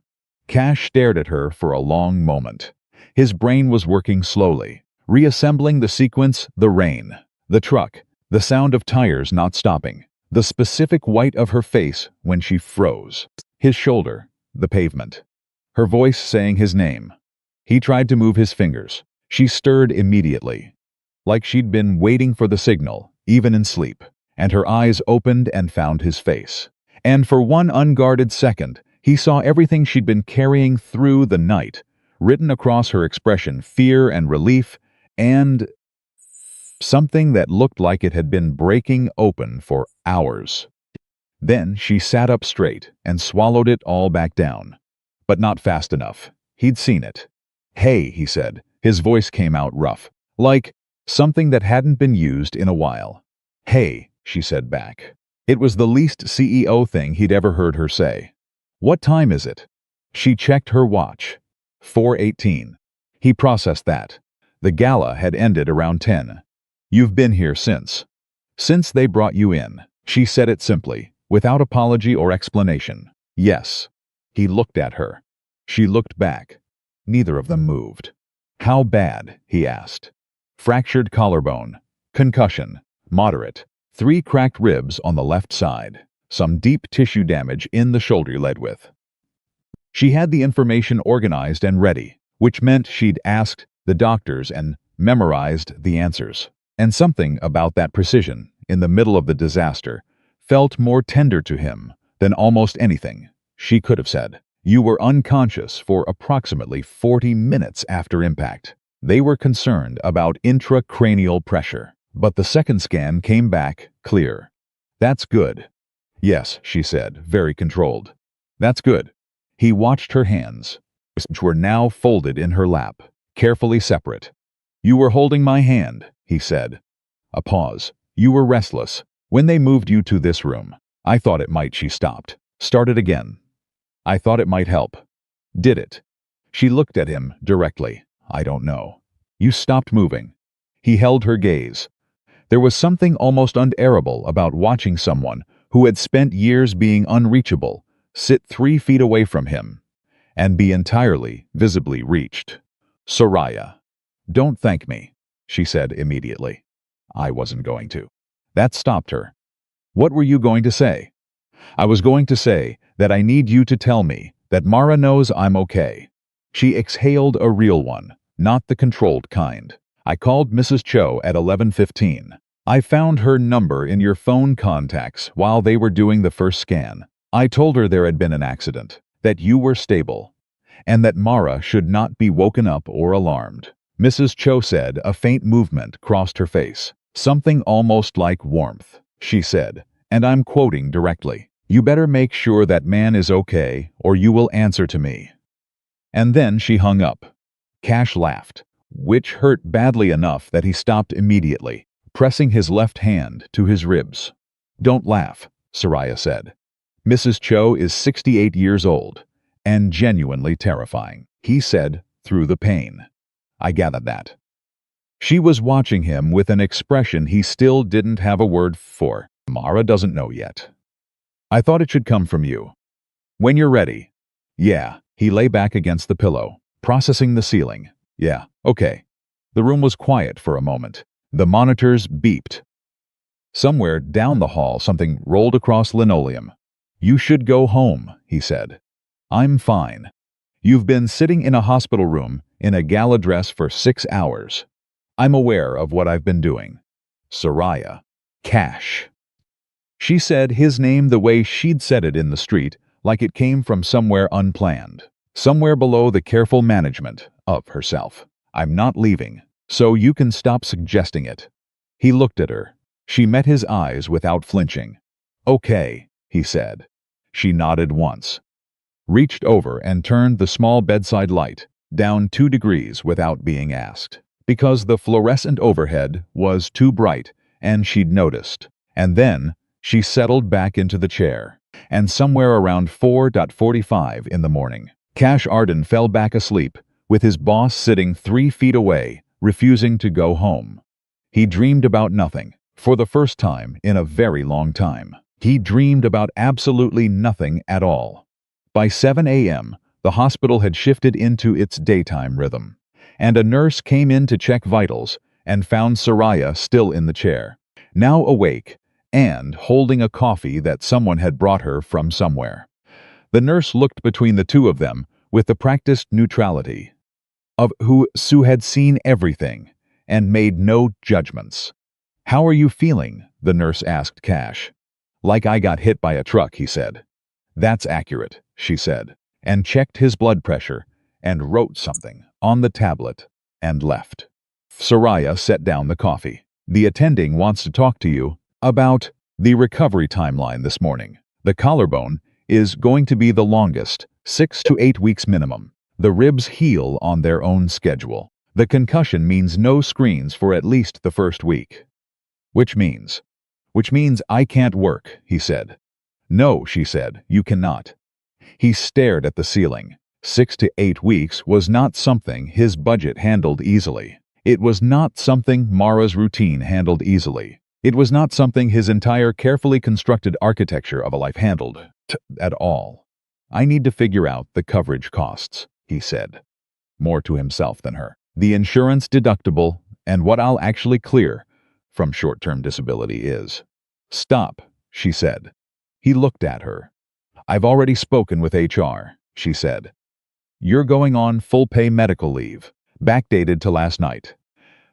Cash stared at her for a long moment. His brain was working slowly, reassembling the sequence: the rain, the truck, the sound of tires not stopping, the specific white of her face when she froze, his shoulder, the pavement, her voice saying his name. He tried to move his fingers. She stirred immediately, like she'd been waiting for the signal, even in sleep, and her eyes opened and found his face. And for one unguarded second, he saw everything she'd been carrying through the night, written across her expression: fear and relief, and something that looked like it had been breaking open for hours. Then she sat up straight and swallowed it all back down. But not fast enough. He'd seen it. "Hey," he said. His voice came out rough, like something that hadn't been used in a while. "Hey," she said back. It was the least CEO thing he'd ever heard her say. "What time is it?" She checked her watch. 4:18. He processed that. The gala had ended around 10. "You've been here since they brought you in." She said it simply, without apology or explanation. "Yes." He looked at her. She looked back. Neither of them moved. "How bad?" he asked. "Fractured collarbone. Concussion. Moderate. 3 cracked ribs on the left side. Some deep tissue damage in the shoulder you led with." She had the information organized and ready, which meant she'd asked the doctors and memorized the answers. And something about that precision, in the middle of the disaster, felt more tender to him than almost anything she could have said. "You were unconscious for approximately 40 minutes after impact." They were concerned about intracranial pressure, but the second scan came back clear. "That's good." "Yes," she said, very controlled. "That's good." He watched her hands, which were now folded in her lap, carefully separate. "You were holding my hand," he said. A pause. "You were restless. When they moved you to this room, I thought it might." She stopped. Started again. "I thought it might help." "Did it?" She looked at him directly. "I don't know." "You stopped moving." He held her gaze. There was something almost unbearable about watching someone who had spent years being unreachable sit 3 feet away from him and be entirely, visibly reached. "Soraya, don't thank me," she said immediately. "I wasn't going to." That stopped her. "What were you going to say?" "I was going to say that I need you to tell me that Mara knows I'm okay." She exhaled a real one, not the controlled kind. "I called Mrs. Cho at 11:15. I found her number in your phone contacts while they were doing the first scan. I told her there had been an accident, that you were stable, and that Mara should not be woken up or alarmed. Mrs. Cho said. A faint movement crossed her face. Something almost like warmth. She said, and I'm quoting directly, "You better make sure that man is okay, or you will answer to me." And then she hung up. Cash laughed, which hurt badly enough that he stopped immediately, pressing his left hand to his ribs. "Don't laugh," Soraya said. "Mrs. Cho is 68 years old, and genuinely terrifying," he said through the pain. "I gathered that." She was watching him with an expression he still didn't have a word for. "Mara doesn't know yet. I thought it should come from you. When you're ready." "Yeah." He lay back against the pillow, processing the ceiling. "Yeah, okay." The room was quiet for a moment. The monitors beeped. Somewhere down the hall, something rolled across linoleum. "You should go home," he said. "I'm fine. You've been sitting in a hospital room in a gala dress for 6 hours. I'm aware of what I've been doing." Soraya. Cash. She said his name the way she'd said it in the street, like it came from somewhere unplanned, somewhere below the careful management of herself. "I'm not leaving, so you can stop suggesting it." He looked at her. She met his eyes without flinching. "Okay," he said. She nodded once, reached over and turned the small bedside light down 2 degrees without being asked, because the fluorescent overhead was too bright and she'd noticed. And then she settled back into the chair. And somewhere around 4:45 in the morning, Cash Arden fell back asleep, with his boss sitting 3 feet away, refusing to go home. He dreamed about nothing, for the first time in a very long time. He dreamed about absolutely nothing at all. By 7 a.m., the hospital had shifted into its daytime rhythm, and a nurse came in to check vitals and found Soraya still in the chair, now awake and holding a coffee that someone had brought her from somewhere. The nurse looked between the two of them with the practiced neutrality of who had seen everything and made no judgments. "How are you feeling?" the nurse asked Cash. "Like I got hit by a truck," he said. "That's accurate," she said, and checked his blood pressure and wrote something on the tablet and left. Soraya set down the coffee. "The attending wants to talk to you about the recovery timeline this morning. The collarbone is going to be the longest, 6 to 8 weeks minimum. The ribs heal on their own schedule. The concussion means no screens for at least the first week." Which means I can't work," he said. "No," she said, "you cannot." He stared at the ceiling. 6 to 8 weeks was not something his budget handled easily. It was not something Mara's routine handled easily. It was not something his entire carefully constructed architecture of a life handled at all. "I need to figure out the coverage costs," he said, more to himself than her. "The insurance deductible and what I'll actually clear from short-term disability is." "Stop," she said. He looked at her. "I've already spoken with HR," she said. "You're going on full-pay medical leave, backdated to last night.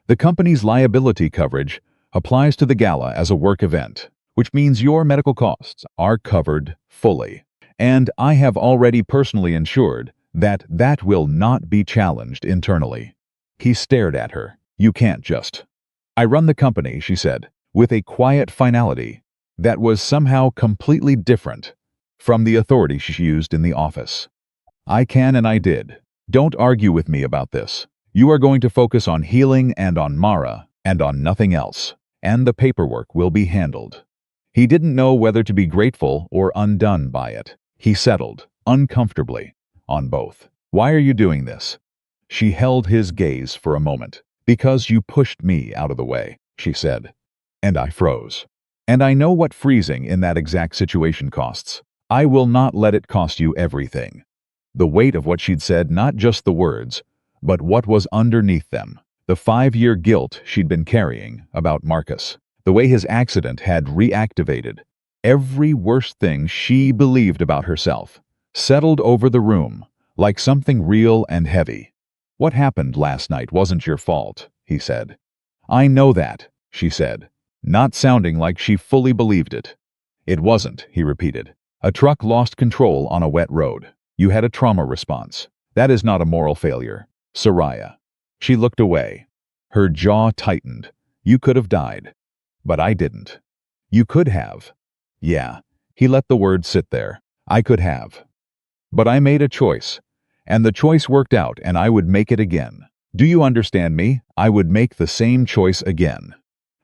The company's liability coverage applies to the gala as a work event, which means your medical costs are covered fully. And I have already personally ensured that that will not be challenged internally." He stared at her. "You can't just." "I run the company," she said, with a quiet finality that was somehow completely different from the authority she used in the office. "I can and I did. Don't argue with me about this. You are going to focus on healing and on Mara and on nothing else, and the paperwork will be handled." He didn't know whether to be grateful or undone by it. He settled, uncomfortably, on both. "Why are you doing this?" She held his gaze for a moment. "Because you pushed me out of the way," she said. And I froze. "And I know what freezing in that exact situation costs. I will not let it cost you everything." The weight of what she'd said, not just the words, but what was underneath them. The 5-year guilt she'd been carrying about Marcus. The way his accident had reactivated every worst thing she believed about herself, settled over the room like something real and heavy. "What happened last night wasn't your fault," he said. "I know that," she said, not sounding like she fully believed it. "It wasn't," he repeated. "A truck lost control on a wet road. You had a trauma response. That is not a moral failure, Soraya." She looked away. Her jaw tightened. You could have died. But I didn't. You could have. Yeah. He let the word sit there. I could have. But I made a choice. And the choice worked out, and I would make it again. Do you understand me? I would make the same choice again.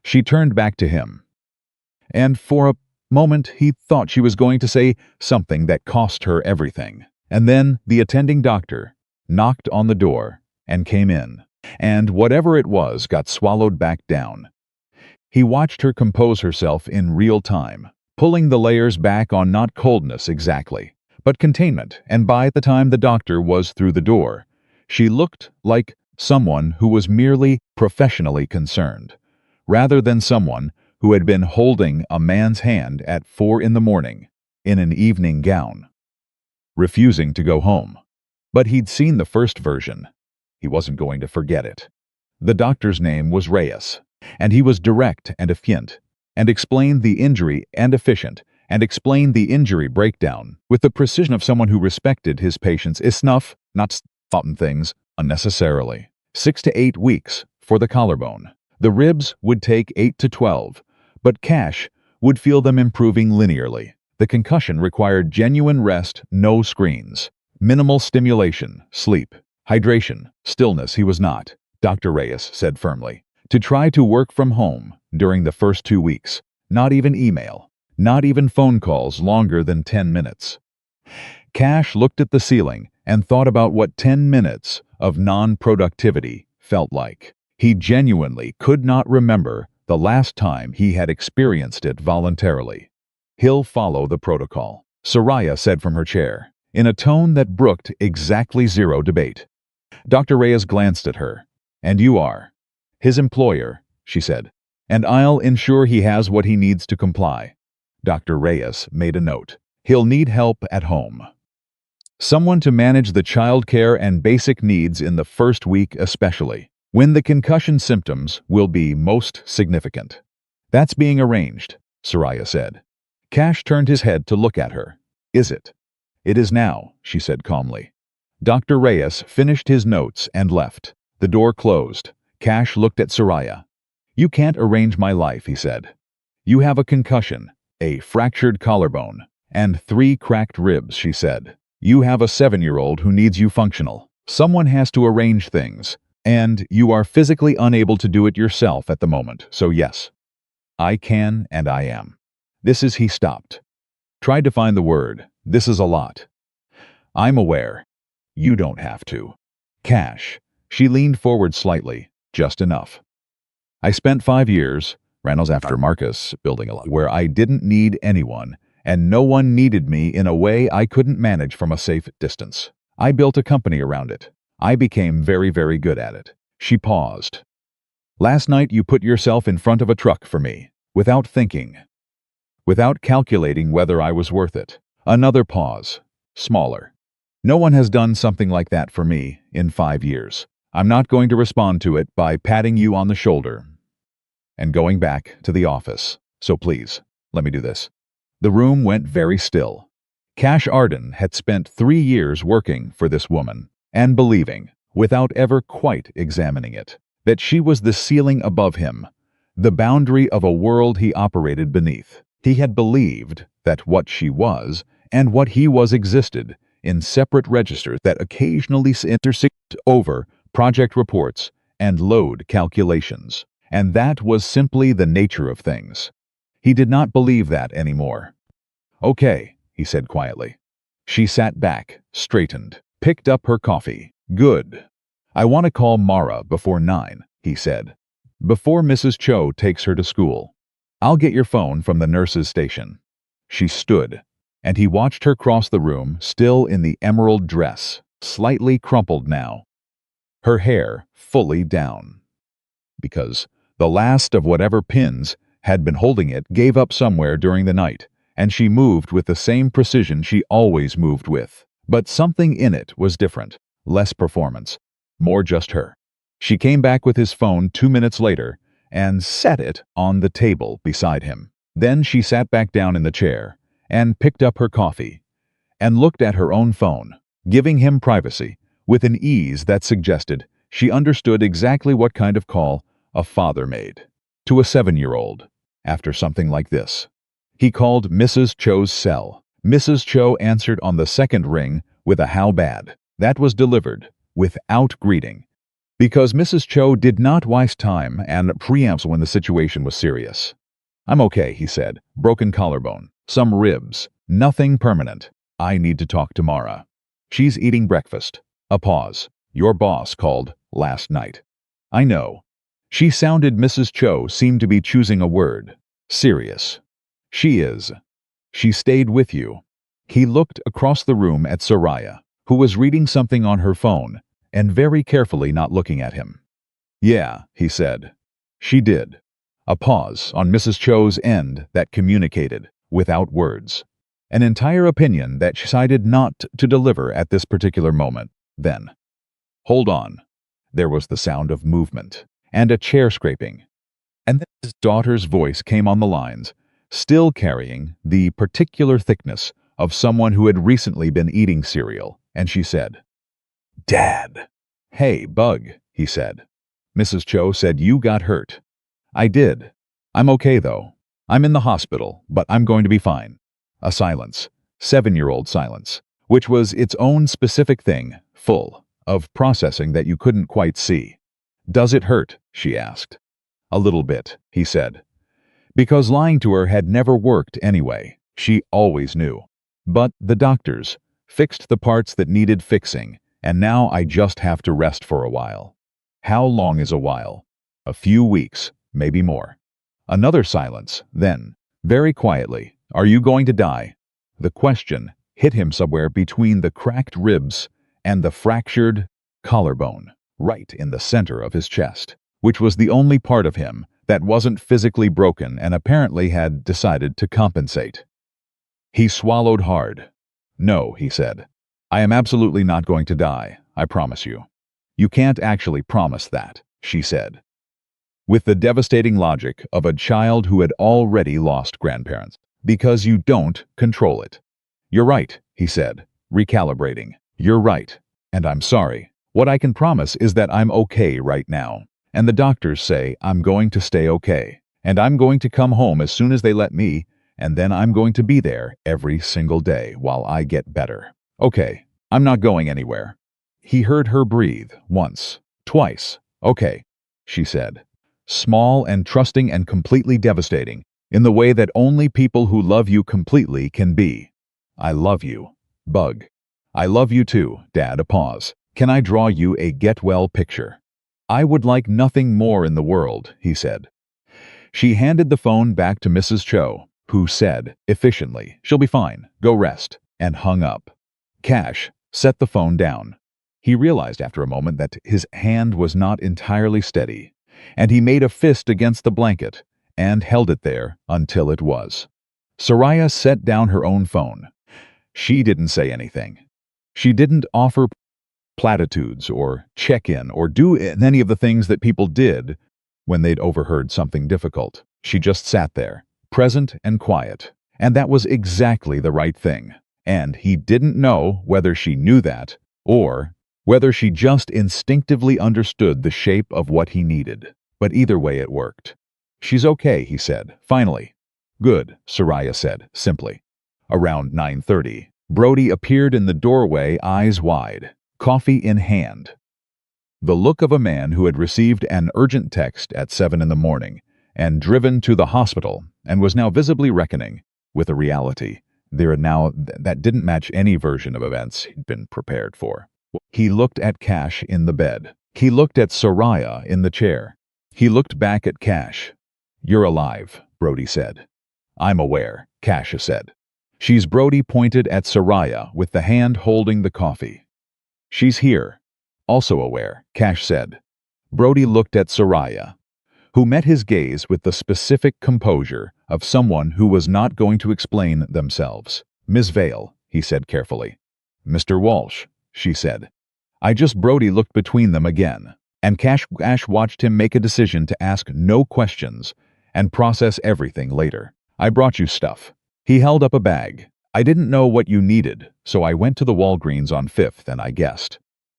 She turned back to him. And for a moment he thought she was going to say something that cost her everything. And then the attending doctor knocked on the door and came in. And whatever it was got swallowed back down. He watched her compose herself in real time, pulling the layers back on not coldness exactly, but containment, and by the time the doctor was through the door, she looked like someone who was merely professionally concerned, rather than someone who had been holding a man's hand at 4 a.m. in an evening gown, refusing to go home. But he'd seen the first version. He wasn't going to forget it. The doctor's name was Reyes, and he was direct and efficient, and explained the injury breakdown with the precision of someone who respected his patient's isnuf, not thoughten things unnecessarily. 6 to 8 weeks for the collarbone. The ribs would take 8 to 12, but Cash would feel them improving linearly. The concussion required genuine rest, no screens, minimal stimulation, sleep, hydration, stillness. He was not, Dr. Reyes said firmly, to try to work from home during the first 2 weeks. Not even email, not even phone calls longer than 10 minutes. Cash looked at the ceiling and thought about what 10 minutes of non-productivity felt like. He genuinely could not remember the last time he had experienced it voluntarily. He'll follow the protocol, Soraya said from her chair, in a tone that brooked exactly zero debate. Dr. Reyes glanced at her. And you are his employer, she said, and I'll ensure he has what he needs to comply. Dr. Reyes made a note. He'll need help at home. Someone to manage the child care and basic needs in the first week especially, when the concussion symptoms will be most significant. That's being arranged, Soraya said. Cash turned his head to look at her. Is it? It is now, she said calmly. Dr. Reyes finished his notes and left. The door closed. Cash looked at Soraya. You can't arrange my life, he said. You have a concussion, a fractured collarbone, and 3 cracked ribs, she said. You have a 7-year-old who needs you functional. Someone has to arrange things, and you are physically unable to do it yourself at the moment, so yes. I can and I am. He stopped. Tried to find the word. This is a lot. I'm aware. You don't have to. Cash. She leaned forward slightly, just enough. I spent 5 years, Reynolds after Marcus, building a lot, where I didn't need anyone, and no one needed me in a way I couldn't manage from a safe distance. I built a company around it. I became very, very good at it. She paused. Last night you put yourself in front of a truck for me, without thinking, without calculating whether I was worth it. Another pause, smaller. No one has done something like that for me in 5 years. I'm not going to respond to it by patting you on the shoulder and going back to the office. So please, let me do this. The room went very still. Cash Arden had spent 3 years working for this woman and believing, without ever quite examining it, that she was the ceiling above him, the boundary of a world he operated beneath. He had believed that what she was and what he was existed in separate registers that occasionally intersect over project reports and load calculations. And that was simply the nature of things. He did not believe that anymore. Okay, he said quietly. She sat back, straightened, picked up her coffee. Good. I want to call Mara before 9, he said. Before Mrs. Cho takes her to school. I'll get your phone from the nurse's station. She stood, and he watched her cross the room, still in the emerald dress, slightly crumpled now. Her hair fully down. Because the last of whatever pins had been holding it gave up somewhere during the night, and she moved with the same precision she always moved with. But something in it was different, less performance, more just her. She came back with his phone 2 minutes later and set it on the table beside him. Then she sat back down in the chair and picked up her coffee and looked at her own phone, giving him privacy with an ease that suggested She understood exactly what kind of call a father made to a 7-year-old after something like this. He called Mrs. Cho's cell. Mrs. Cho answered on the second ring with a "how bad." That was delivered without greeting, because Mrs. Cho did not waste time and preamps when the situation was serious. "I'm okay," he said. "Broken collarbone, some ribs, nothing permanent. I need to talk to Mara. She's eating breakfast." A pause. "Your boss called last night." "I know." She sounded Mrs. Cho seemed to be choosing a word. "Serious." "She is." "She stayed with you." He looked across the room at Soraya, who was reading something on her phone and very carefully not looking at him. "Yeah," he said. "She did." A pause on Mrs. Cho's end that communicated, without words, an entire opinion that she decided not to deliver at this particular moment. Then, "Hold on." There was the sound of movement and a chair scraping, and then his daughter's voice came on the lines, still carrying the particular thickness of someone who had recently been eating cereal, and she said, "Dad." "Hey, Bug," he said. Mrs. Cho said, "You got hurt." "I did. I'm okay, though. I'm in the hospital, but I'm going to be fine." A silence, 7-year-old silence, which was its own specific thing, full of processing that you couldn't quite see. "Does it hurt?" she asked. "A little bit," he said. Because lying to her had never worked anyway. She always knew. "But the doctors fixed the parts that needed fixing, and now I just have to rest for a while." "How long is a while?" "A few weeks, maybe more." Another silence, then, very quietly, "Are you going to die?" The question hit him somewhere between the cracked ribs and the fractured collarbone, right in the center of his chest, which was the only part of him that wasn't physically broken and apparently had decided to compensate. He swallowed hard. "No," he said. "I am absolutely not going to die, I promise you." "You can't actually promise that," she said, with the devastating logic of a child who had already lost grandparents, "because you don't control it." "You're right," he said, recalibrating. "You're right, and I'm sorry. What I can promise is that I'm okay right now, and the doctors say I'm going to stay okay, and I'm going to come home as soon as they let me, and then I'm going to be there every single day while I get better. Okay, I'm not going anywhere." He heard her breathe once, twice. "Okay," she said. Small and trusting and completely devastating, in the way that only people who love you completely can be. "I love you, Bug." "I love you too, Dad." A pause. "Can I draw you a get-well picture?" "I would like nothing more in the world," he said. She handed the phone back to Mrs. Cho, who said, efficiently, "She'll be fine, go rest," and hung up. Cash set the phone down. He realized after a moment that his hand was not entirely steady, and he made a fist against the blanket and held it there until it was. Soraya set down her own phone. She didn't say anything. She didn't offer platitudes or check in or do any of the things that people did when they'd overheard something difficult. She just sat there, present and quiet, and that was exactly the right thing. And he didn't know whether she knew that or whether she just instinctively understood the shape of what he needed. But either way it worked. "She's okay," he said, finally. "Good," Soraya said, simply. Around 9:30, Brody appeared in the doorway, eyes wide, coffee in hand. The look of a man who had received an urgent text at 7 in the morning and driven to the hospital and was now visibly reckoning with a reality that didn't match any version of events he'd been prepared for. He looked at Cash in the bed. He looked at Soraya in the chair. He looked back at Cash. "You're alive," Brody said. "I'm aware," Cash said. Brody pointed at Soraya with the hand holding the coffee. "She's here." "Also aware," Cash said. Brody looked at Soraya, who met his gaze with the specific composure of someone who was not going to explain themselves. "Miss Vale," he said carefully. "Mr. Walsh," she said. Brody looked between them again, and Cash watched him make a decision to ask no questions and process everything later. "I brought you stuff." He held up a bag. "I didn't know what you needed, so I went to the Walgreens on 5th and I guessed."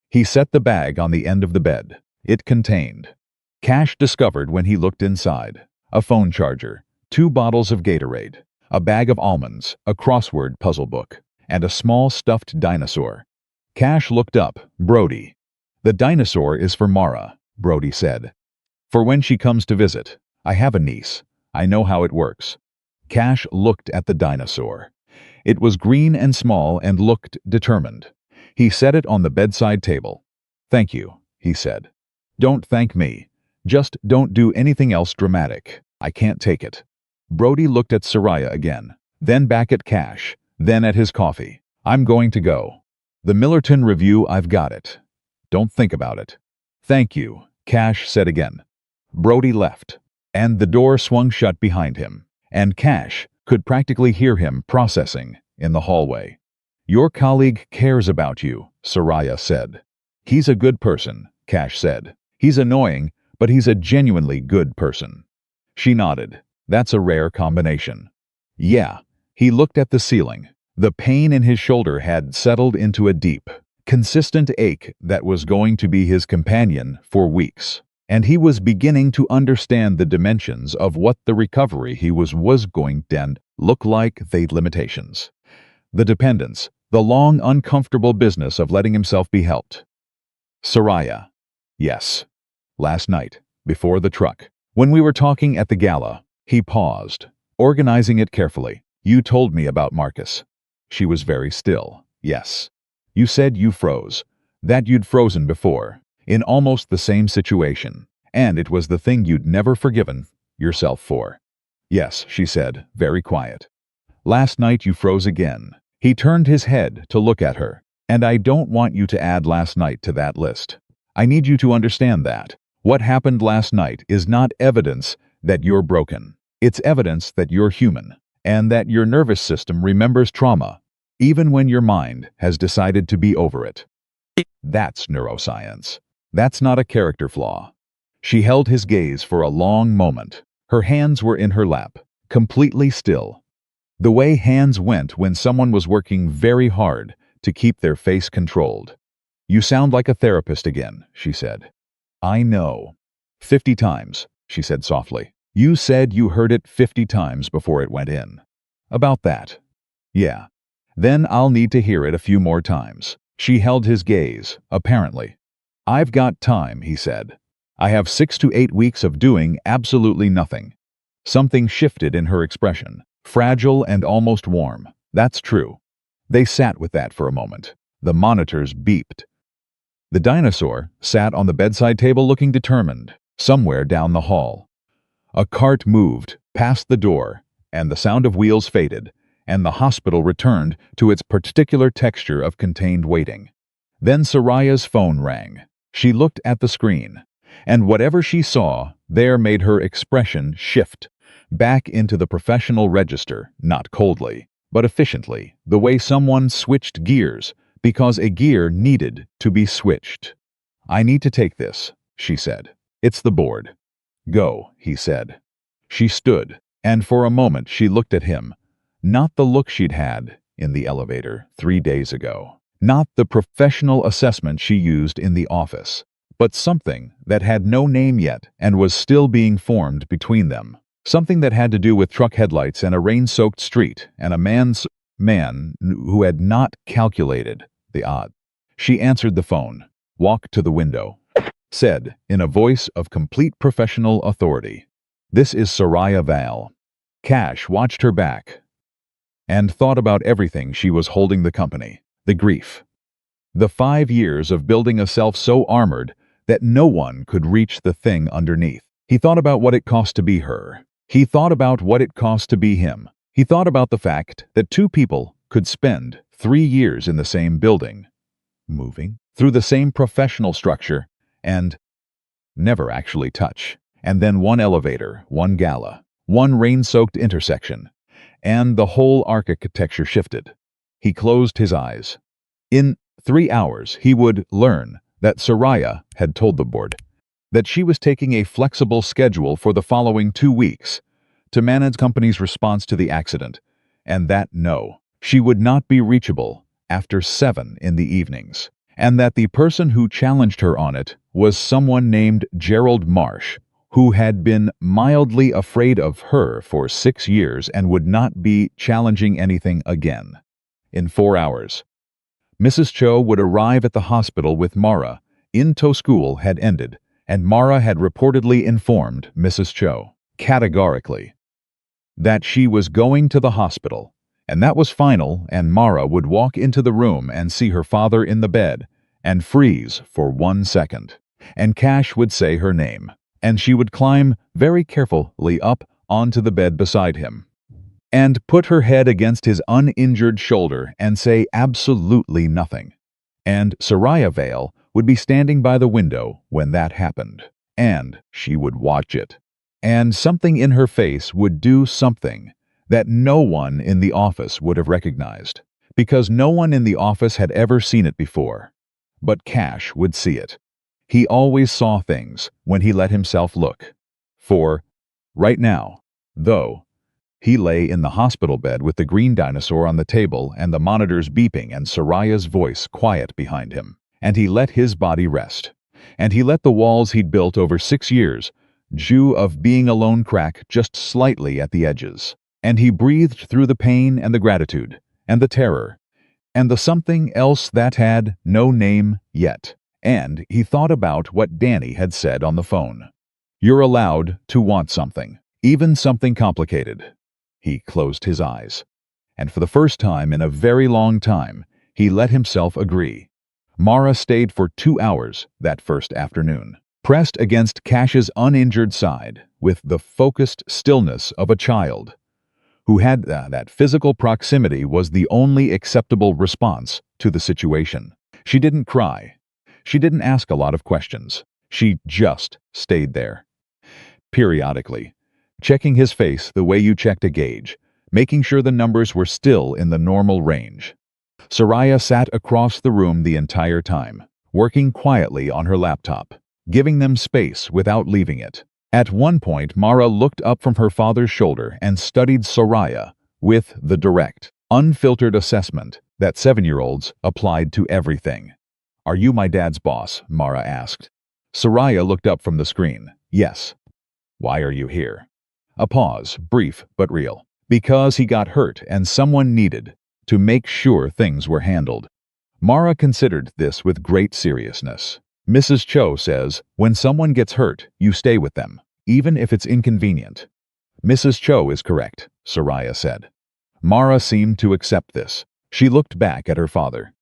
He set the bag on the end of the bed. it contained. Cash discovered when he looked inside. A phone charger, 2 bottles of Gatorade, a bag of almonds, a crossword puzzle book, and a small stuffed dinosaur. Cash looked up. Brody. "The dinosaur is for Mara," Brody said. "For when she comes to visit. I have a niece. I know how it works." Cash looked at the dinosaur. It was green and small and looked determined. He set it on the bedside table. "Thank you," he said. "Don't thank me. Just don't do anything else dramatic. I can't take it." Brody looked at Soraya again, then back at Cash, then at his coffee. "I'm going to go. The Millerton Review, I've got it. Don't think about it." "Thank you," Cash said again. Brody left, and the door swung shut behind him, and Cash could practically hear him processing in the hallway. "Your colleague cares about you," Soraya said. "He's a good person," Cash said. "He's annoying, but he's a genuinely good person." She nodded. "That's a rare combination." "Yeah." He looked at the ceiling. The pain in his shoulder had settled into a deep, consistent ache that was going to be his companion for weeks. And he was beginning to understand the dimensions of what the recovery he was going to look like, the limitations. The dependence, the long, uncomfortable business of letting himself be helped. "Soraya." "Yes." "Last night, before the truck, when we were talking at the gala," he paused, organizing it carefully. "You told me about Marcus." She was very still. "Yes." "You said you froze. That you'd frozen before, in almost the same situation, and it was the thing you'd never forgiven yourself for." "Yes," she said, very quiet. "Last night you froze again." He turned his head to look at her. "And I don't want you to add last night to that list. I need you to understand that what happened last night is not evidence that you're broken. It's evidence that you're human, and that your nervous system remembers trauma, even when your mind has decided to be over it. That's neuroscience. That's not a character flaw." She held his gaze for a long moment. Her hands were in her lap, completely still. The way hands went when someone was working very hard to keep their face controlled. "You sound like a therapist again," she said. "I know." 50 times, she said softly. "You said you heard it 50 times before it went in." "About that." "Yeah. Then I'll need to hear it a few more times." She held his gaze, apparently. "I've got time," he said. "I have 6 to 8 weeks of doing absolutely nothing." Something shifted in her expression, fragile and almost warm. "That's true." They sat with that for a moment. The monitors beeped. The dinosaur sat on the bedside table looking determined, somewhere down the hall. A cart moved past the door, and the sound of wheels faded, and the hospital returned to its particular texture of contained waiting. Then Soraya's phone rang. She looked at the screen, and whatever she saw there made her expression shift back into the professional register, not coldly, but efficiently, the way someone switched gears because a gear needed to be switched. "I need to take this," she said. "It's the board." "Go," he said. She stood, and for a moment she looked at him. Not the look she'd had in the elevator 3 days ago. Not the professional assessment she used in the office, but something that had no name yet and was still being formed between them. Something that had to do with truck headlights and a rain-soaked street and a man who had not calculated the odds. She answered the phone, walked to the window, said in a voice of complete professional authority, "This is Soraya Val." Cash watched her back and thought about everything she was holding the company, the grief, the 5 years of building a self so armored that no one could reach the thing underneath. He thought about what it cost to be her. He thought about what it cost to be him. He thought about the fact that 2 people could spend 3 years in the same building, moving through the same professional structure, and never actually touch. And then one elevator, one gala, one rain-soaked intersection, and the whole architecture shifted. He closed his eyes. In 3 hours, he would learn that Soraya had told the board that she was taking a flexible schedule for the following 2 weeks to manage company's response to the accident, and that no, she would not be reachable after 7 in the evenings, and that the person who challenged her on it was someone named Gerald Marsh, who had been mildly afraid of her for 6 years and would not be challenging anything again. In 4 hours, Mrs. Cho would arrive at the hospital with Mara. Into school had ended, and Mara had reportedly informed Mrs. Cho, categorically, that she was going to the hospital, and that was final, and Mara would walk into the room and see her father in the bed and freeze for 1 second, and Cash would say her name, and she would climb very carefully up onto the bed beside him and put her head against his uninjured shoulder and say absolutely nothing. And Soraya Vale would be standing by the window when that happened, and she would watch it. And something in her face would do something that no one in the office would have recognized, because no one in the office had ever seen it before. But Cash would see it. He always saw things when he let himself look. For, right now, though, he lay in the hospital bed with the green dinosaur on the table and the monitors beeping and Soraya's voice quiet behind him. And he let his body rest. And he let the walls he'd built over 6 years, Jew of being alone, crack just slightly at the edges. And he breathed through the pain and the gratitude and the terror and the something else that had no name yet. And he thought about what Danny had said on the phone. You're allowed to want something, even something complicated. He closed his eyes. And for the first time in a very long time, he let himself agree. Mara stayed for 2 hours that first afternoon, pressed against Cash's uninjured side with the focused stillness of a child who had that physical proximity was the only acceptable response to the situation. She didn't cry. She didn't ask a lot of questions. She just stayed there. Periodically, checking his face the way you checked a gauge, making sure the numbers were still in the normal range. Soraya sat across the room the entire time, working quietly on her laptop, giving them space without leaving it. At one point, Mara looked up from her father's shoulder and studied Soraya with the direct, unfiltered assessment that 7-year-olds applied to everything. Are you my dad's boss? Mara asked. Soraya looked up from the screen. Yes. Why are you here? A pause, brief but real. Because he got hurt and someone needed to make sure things were handled. Mara considered this with great seriousness. Mrs. Cho says, when someone gets hurt, you stay with them, even if it's inconvenient. Mrs. Cho is correct, Soraya said. Mara seemed to accept this. She looked back at her father.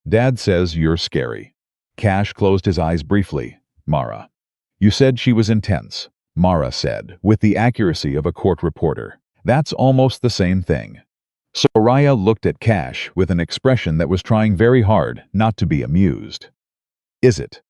Dad says you're scary. Cash closed his eyes briefly. Mara. You said she was intense, Mara said, with the accuracy of a court reporter. That's almost the same thing. Soraya looked at Cash with an expression that was trying very hard not to be amused. Is it?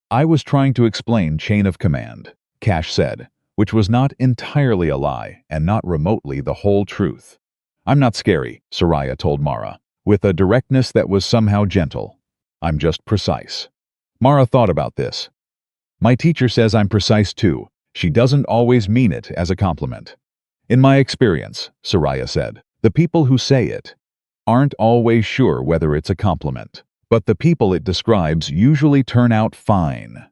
I was trying to explain chain of command, Cash said, which was not entirely a lie and not remotely the whole truth. I'm not scary, Soraya told Mara, with a directness that was somehow gentle. I'm just precise. Mara thought about this. My teacher says I'm precise too. She doesn't always mean it as a compliment. In my experience, Soraya said, the people who say it aren't always sure whether it's a compliment. But the people it describes usually turn out fine.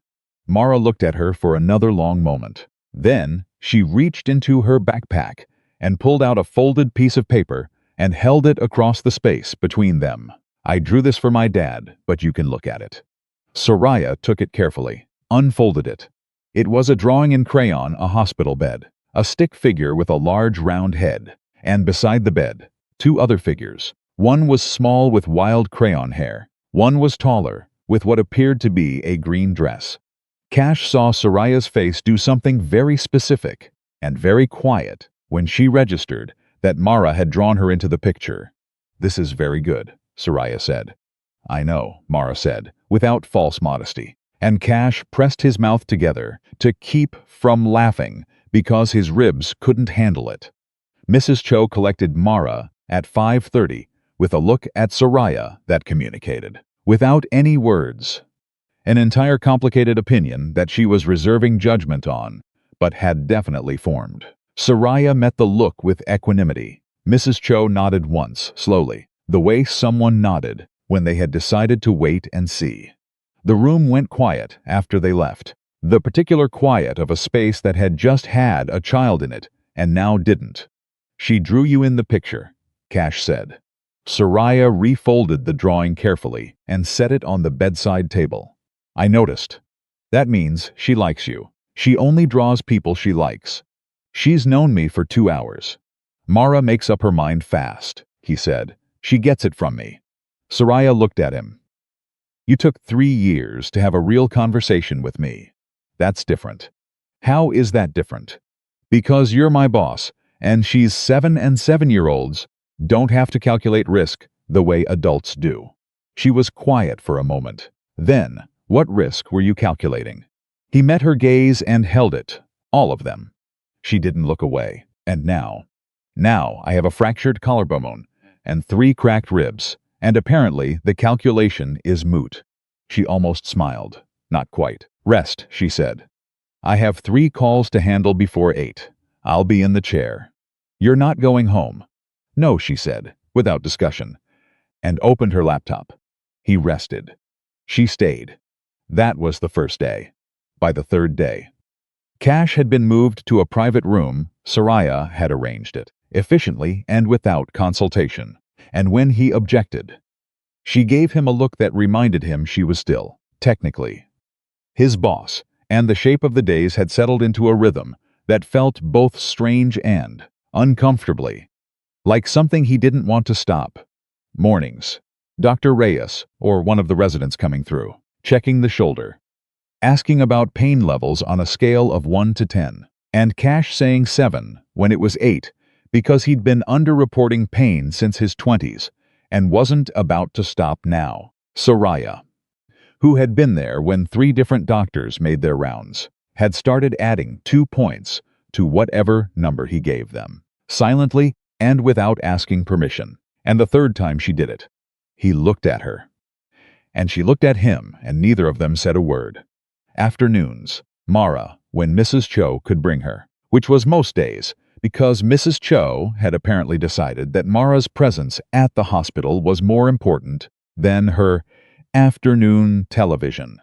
Mara looked at her for another long moment. Then she reached into her backpack and pulled out a folded piece of paper and held it across the space between them. I drew this for my dad, but you can look at it. Soraya took it carefully, unfolded it. It was a drawing in crayon, a hospital bed, a stick figure with a large round head, and beside the bed, 2 other figures. One was small with wild crayon hair. One was taller, with what appeared to be a green dress. Cash saw Soraya's face do something very specific and very quiet when she registered that Mara had drawn her into the picture. This is very good, Soraya said. I know, Mara said, without false modesty. And Cash pressed his mouth together to keep from laughing because his ribs couldn't handle it. Mrs. Cho collected Mara at 5:30 with a look at Soraya that communicated, without any words, an entire complicated opinion that she was reserving judgment on, but had definitely formed. Soraya met the look with equanimity. Mrs. Cho nodded once, slowly, the way someone nodded when they had decided to wait and see. The room went quiet after they left. The particular quiet of a space that had just had a child in it and now didn't. "She drew you in the picture," Cash said. Soraya refolded the drawing carefully and set it on the bedside table. "I noticed. That means she likes you. She only draws people she likes. She's known me for 2 hours. Mara makes up her mind fast," he said. "She gets it from me." Soraya looked at him. "You took 3 years to have a real conversation with me. That's different." "How is that different?" "Because you're my boss, and she's 7 and 7-year-olds don't have to calculate risk the way adults do." She was quiet for a moment. "Then, what risk were you calculating?" He met her gaze and held it, all of them. She didn't look away. "And now? Now I have a fractured collarbone and 3 cracked ribs, and apparently the calculation is moot." She almost smiled. "Not quite." "Rest," she said. "I have 3 calls to handle before 8. I'll be in the chair." "You're not going home." "No," she said, without discussion, and opened her laptop. He rested. She stayed. That was the first day. By the 3rd day, Cash had been moved to a private room. Soraya had arranged it, efficiently and without consultation. And when he objected, she gave him a look that reminded him she was still, technically, his boss, and the shape of the days had settled into a rhythm that felt both strange and, uncomfortably, like something he didn't want to stop. Mornings. Dr. Reyes, or one of the residents coming through, checking the shoulder, asking about pain levels on a scale of 1 to 10, and Cash saying 7 when it was 8 because he'd been underreporting pain since his 20s and wasn't about to stop now. Soraya, who had been there when 3 different doctors made their rounds, had started adding 2 points to whatever number he gave them, silently and without asking permission. And the 3rd time she did it, he looked at her. And she looked at him, and neither of them said a word. Afternoons. Mara, when Mrs. Cho could bring her, which was most days, because Mrs. Cho had apparently decided that Mara's presence at the hospital was more important than her afternoon television,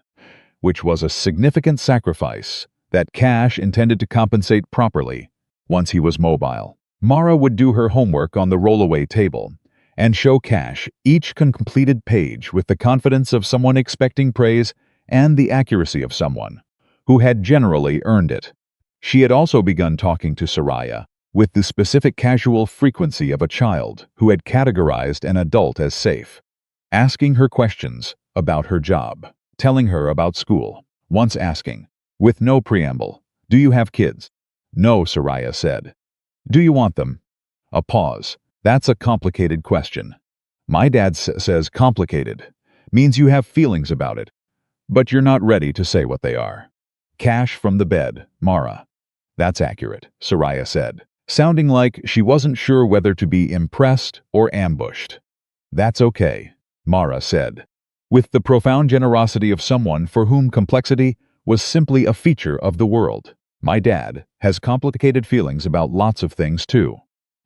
which was a significant sacrifice that Cash intended to compensate properly once he was mobile. Mara would do her homework on the rollaway table and show Cash each completed page with the confidence of someone expecting praise and the accuracy of someone who had generally earned it. She had also begun talking to Soraya with the specific casual frequency of a child who had categorized an adult as safe, asking her questions about her job, telling her about school, once asking, with no preamble, "Do you have kids?" "No," Soraya said. "Do you want them?" A pause. "That's a complicated question." "My dad says complicated means you have feelings about it, but you're not ready to say what they are." Cash from the bed. "Mara." "That's accurate," Soraya said, sounding like she wasn't sure whether to be impressed or ambushed. "That's okay," Mara said, with the profound generosity of someone for whom complexity was simply a feature of the world. "My dad has complicated feelings about lots of things too."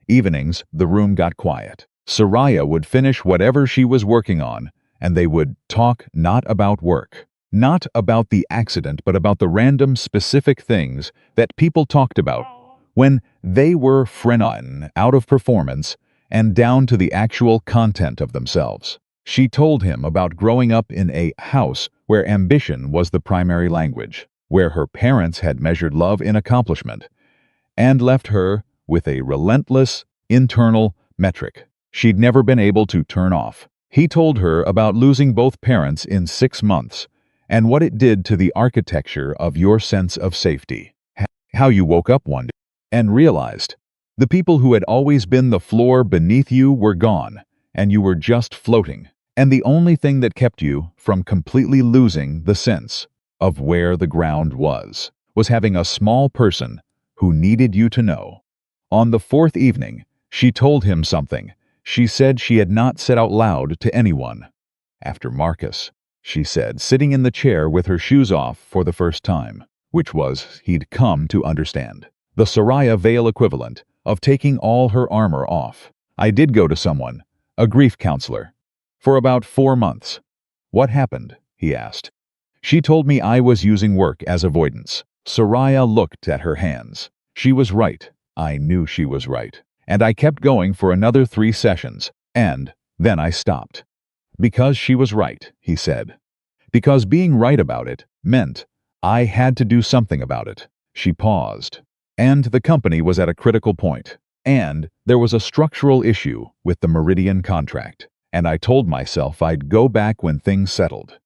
Evenings, the room got quiet. Soraya would finish whatever she was working on, and they would talk not about work, not about the accident, but about the random specific things that people talked about when they were frenetic out of performance and down to the actual content of themselves. She told him about growing up in a house where ambition was the primary language, where her parents had measured love in accomplishment, and left her with a relentless, internal metric she'd never been able to turn off. He told her about losing both parents in 6 months and what it did to the architecture of your sense of safety. How you woke up one day and realized the people who had always been the floor beneath you were gone, and you were just floating. And the only thing that kept you from completely losing the sense of where the ground was having a small person who needed you to know. On the 4th evening, she told him something she said she had not said out loud to anyone. "After Marcus," she said, sitting in the chair with her shoes off for the first time, which was, he'd come to understand, the Soraya Vale equivalent of taking all her armor off. "I did go to someone, a grief counselor. For about 4 months. What happened? He asked. She told me I was using work as avoidance. Soraya looked at her hands. She was right. I knew she was right. And I kept going for another 3 sessions, and then I stopped. Because she was right, he said. Because being right about it meant I had to do something about it. She paused. And the company was at a critical point. And there was a structural issue with the Meridian contract. And I told myself I'd go back when things settled.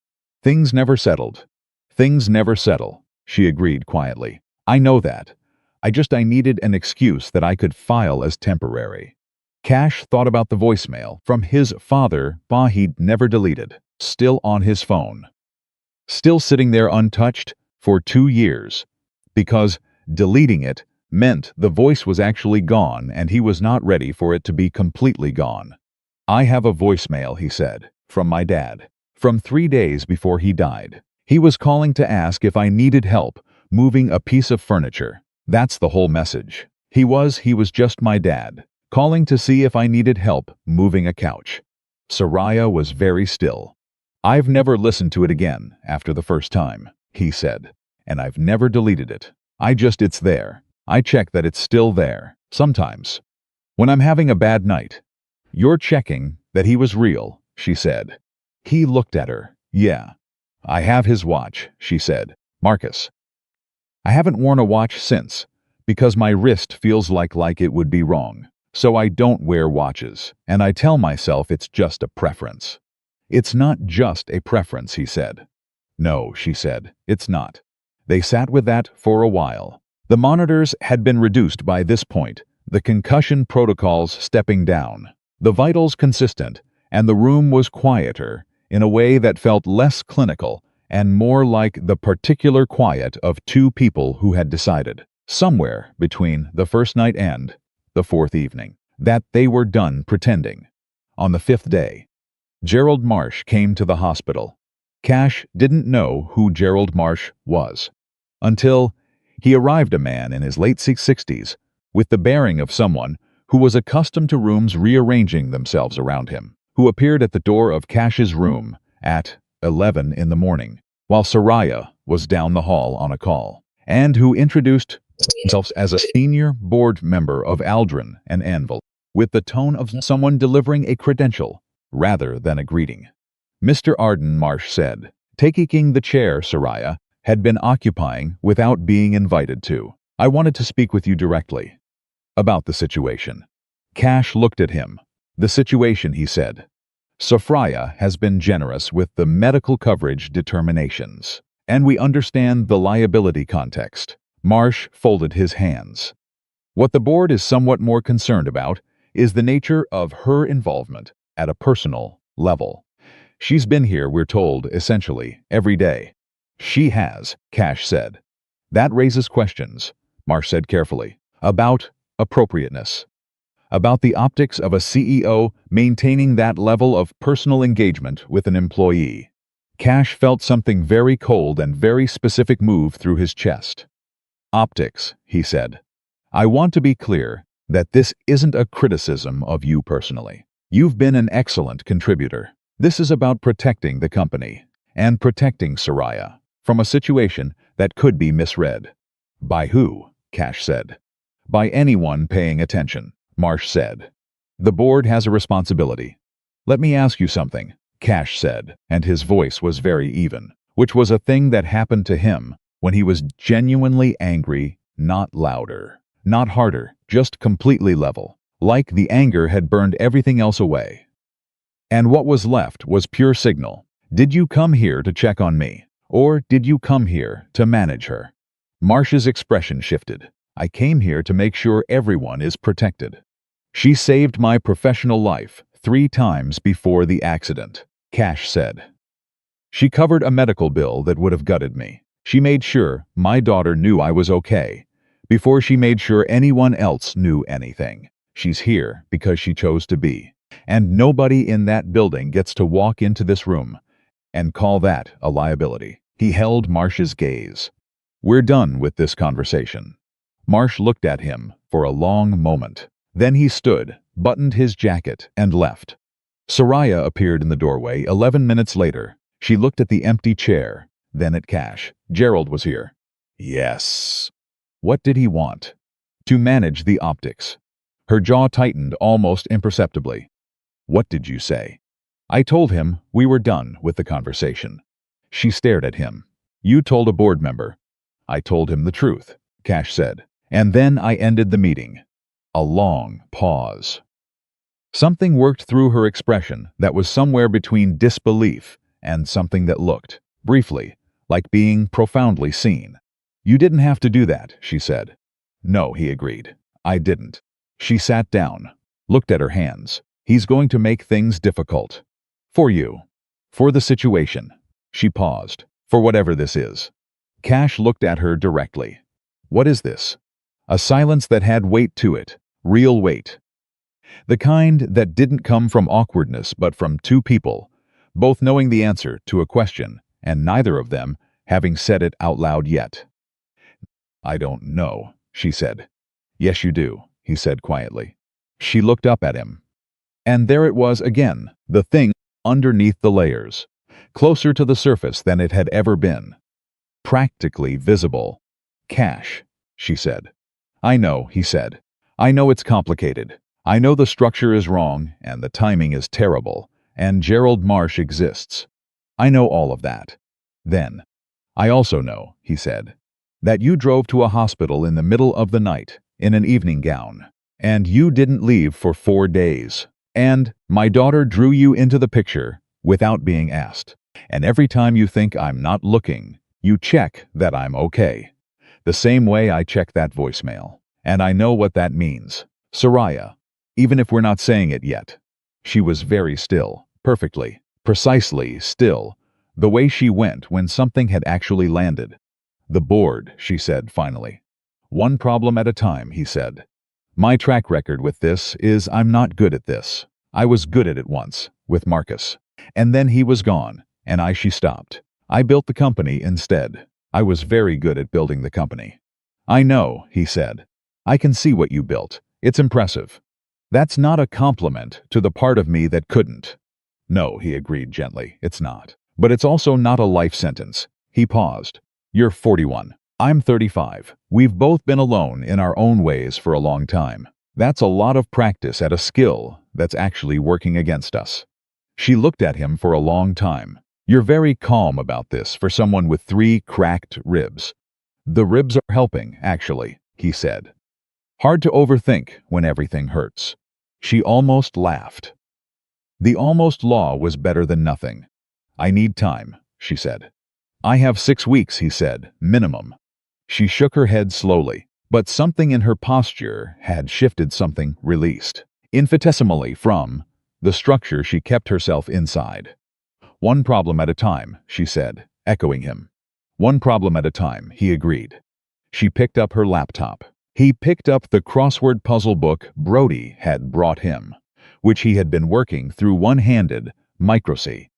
Things never settled. Things never settle, she agreed quietly. I know that. I needed an excuse that I could file as temporary. Cash thought about the voicemail from his father, he'd never deleted, still on his phone. Still sitting there untouched for 2 years. Because deleting it meant the voice was actually gone and he was not ready for it to be completely gone. I have a voicemail, he said, from my dad. From 3 days before he died. He was calling to ask if I needed help moving a piece of furniture. That's the whole message. He was just my dad, calling to see if I needed help moving a couch. Soraya was very still. I've never listened to it again after the first time, he said, and I've never deleted it. It's there. I check that it's still there, sometimes. When I'm having a bad night. You're checking that he was real, she said. He looked at her. Yeah. I have his watch, she said. Marcus. I haven't worn a watch since, because my wrist feels like it would be wrong. So I don't wear watches, and I tell myself it's just a preference. It's not just a preference, he said. No, she said, it's not. They sat with that for a while. The monitors had been reduced by this point, the concussion protocols stepping down, the vitals consistent, and the room was quieter in a way that felt less clinical and more like the particular quiet of 2 people who had decided, somewhere between the first night and the 4th evening, that they were done pretending. On the 5th day, Gerald Marsh came to the hospital. Cash didn't know who Gerald Marsh was until he arrived, a man in his late 60s with the bearing of someone who was accustomed to rooms rearranging themselves around him, who appeared at the door of Cash's room at 11 in the morning, while Soraya was down the hall on a call, and who introduced himself as a senior board member of Aldrin and Anvil, with the tone of someone delivering a credential rather than a greeting. Mr. Arden, Marsh said, taking the chair Soraya had been occupying without being invited to. I wanted to speak with you directly. About the situation. Cash looked at him. The situation, he said. Soraya has been generous with the medical coverage determinations, and we understand the liability context. Marsh folded his hands. What the board is somewhat more concerned about is the nature of her involvement at a personal level. She's been here, we're told, essentially, every day. She has, Cash said. That raises questions, Marsh said carefully, about appropriateness. About the optics of a CEO maintaining that level of personal engagement with an employee. Cash felt something very cold and very specific move through his chest. Optics, he said. I want to be clear that this isn't a criticism of you personally. You've been an excellent contributor. This is about protecting the company and protecting Soraya from a situation that could be misread. By who? Cash said. By anyone paying attention, Marsh said. The board has a responsibility. Let me ask you something, Cash said, and his voice was very even, which was a thing that happened to him when he was genuinely angry, not louder, not harder, just completely level, like the anger had burned everything else away. And what was left was pure signal. Did you come here to check on me, or did you come here to manage her? Marsh's expression shifted. I came here to make sure everyone is protected. She saved my professional life 3 times before the accident, Cash said. She covered a medical bill that would have gutted me. She made sure my daughter knew I was okay, before she made sure anyone else knew anything. She's here because she chose to be. And nobody in that building gets to walk into this room and call that a liability. He held Marsh's gaze. We're done with this conversation. Marsh looked at him for a long moment. Then he stood, buttoned his jacket, and left. Soraya appeared in the doorway 11 minutes later. She looked at the empty chair, then at Cash. Gerald was here. Yes. What did he want? To manage the optics. Her jaw tightened almost imperceptibly. What did you say? I told him we were done with the conversation. She stared at him. You told a board member. I told him the truth, Cash said. And then I ended the meeting. A long pause. Something worked through her expression that was somewhere between disbelief and something that looked, briefly, like being profoundly seen. You didn't have to do that, she said. No, he agreed. I didn't. She sat down, looked at her hands. He's going to make things difficult. For you. For the situation. She paused. For whatever this is. Cash looked at her directly. What is this? A silence that had weight to it. Real weight. The kind that didn't come from awkwardness but from two people, both knowing the answer to a question, and neither of them having said it out loud yet. I don't know, she said. Yes, you do, he said quietly. She looked up at him. And there it was again, the thing underneath the layers, closer to the surface than it had ever been. Practically visible. Cash, she said. I know, he said. I know it's complicated. I know the structure is wrong, and the timing is terrible, and Gerald Marsh exists. I know all of that. Then, I also know, he said, that you drove to a hospital in the middle of the night, in an evening gown, and you didn't leave for 4 days. And my daughter drew you into the picture without being asked. And every time you think I'm not looking, you check that I'm okay. The same way I check that voicemail. And I know what that means. Soraya. Even if we're not saying it yet. She was very still, perfectly, precisely still, the way she went when something had actually landed. The board, she said finally. One problem at a time, he said. My track record with this is I'm not good at this. I was good at it once, with Marcus. And then he was gone, and she stopped. I built the company instead. I was very good at building the company. I know, he said. I can see what you built. It's impressive. That's not a compliment to the part of me that couldn't. No, he agreed gently, it's not. But it's also not a life sentence. He paused. You're 41. I'm 35. We've both been alone in our own ways for a long time. That's a lot of practice at a skill that's actually working against us. She looked at him for a long time. You're very calm about this for someone with 3 cracked ribs. The ribs are helping, actually, he said. Hard to overthink when everything hurts. She almost laughed. The almost law was better than nothing. I need time, she said. I have 6 weeks, he said, minimum. She shook her head slowly, but something in her posture had shifted, something released, infinitesimally from the structure she kept herself inside. One problem at a time, she said, echoing him. One problem at a time, he agreed. She picked up her laptop. He picked up the crossword puzzle book Brody had brought him, which he had been working through one-handed, microcy.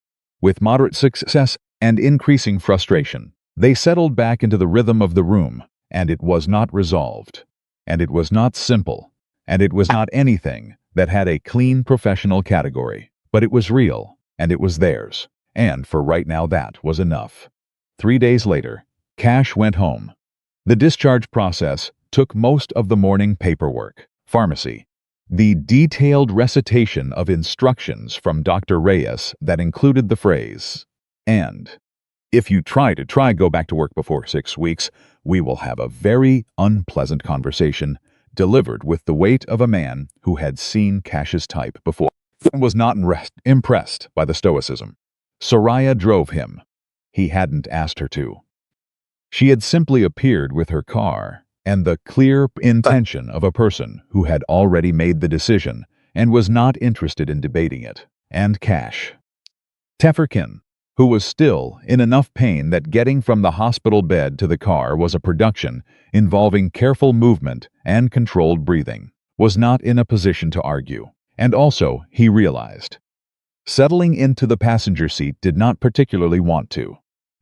With moderate success and increasing frustration, they settled back into the rhythm of the room, and it was not resolved. And it was not simple. And it was not anything that had a clean professional category. But it was real, and it was theirs. And for right now that was enough. 3 days later, Cash went home. The discharge process took most of the morning paperwork, pharmacy, the detailed recitation of instructions from Dr. Reyes that included the phrase, and if you try to go back to work before 6 weeks, we will have a very unpleasant conversation, delivered with the weight of a man who had seen Cash's type before and was not impressed by the stoicism. Soraya drove him. He hadn't asked her to. She had simply appeared with her car and the clear intention of a person who had already made the decision and was not interested in debating it. And Cash. Teferkin, who was still in enough pain that getting from the hospital bed to the car was a production involving careful movement and controlled breathing, was not in a position to argue. And also, he realized, settling into the passenger seat did not particularly want to.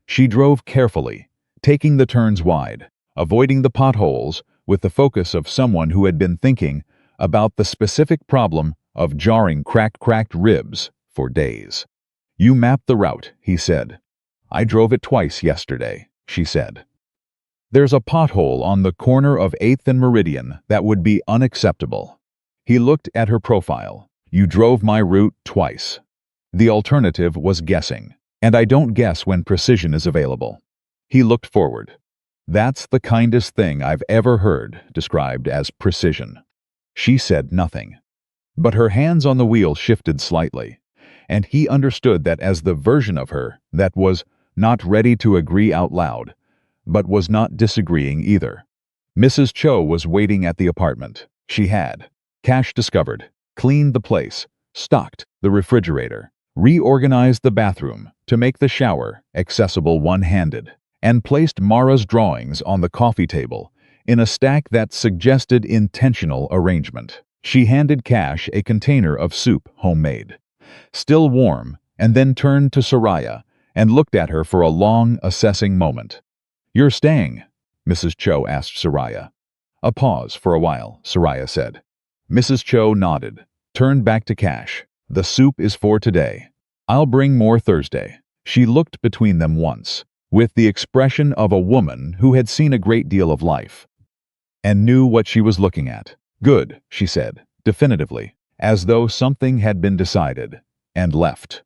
She drove carefully, taking the turns wide, avoiding the potholes with the focus of someone who had been thinking about the specific problem of jarring cracked ribs for days. "You mapped the route," he said. "I drove it twice yesterday," she said. "There's a pothole on the corner of 8th and Meridian that would be unacceptable." He looked at her profile. "You drove my route twice." The alternative was guessing, and I don't guess when precision is available. He looked forward. "That's the kindest thing I've ever heard described as precision." She said nothing, but her hands on the wheel shifted slightly, and he understood that as the version of her that was not ready to agree out loud, but was not disagreeing either. Mrs. Cho was waiting at the apartment. She had, Cash discovered, cleaned the place, stocked the refrigerator, reorganized the bathroom to make the shower accessible one-handed, and placed Mara's drawings on the coffee table in a stack that suggested intentional arrangement. She handed Cash a container of soup, homemade, still warm, and then turned to Soraya and looked at her for a long, assessing moment. "You're staying?" Mrs. Cho asked Soraya. A pause for a while, Soraya said. Mrs. Cho nodded, turned back to Cash. "The soup is for today. I'll bring more Thursday." She looked between them once, with the expression of a woman who had seen a great deal of life and knew what she was looking at. "Good," she said, definitively, as though something had been decided, and left.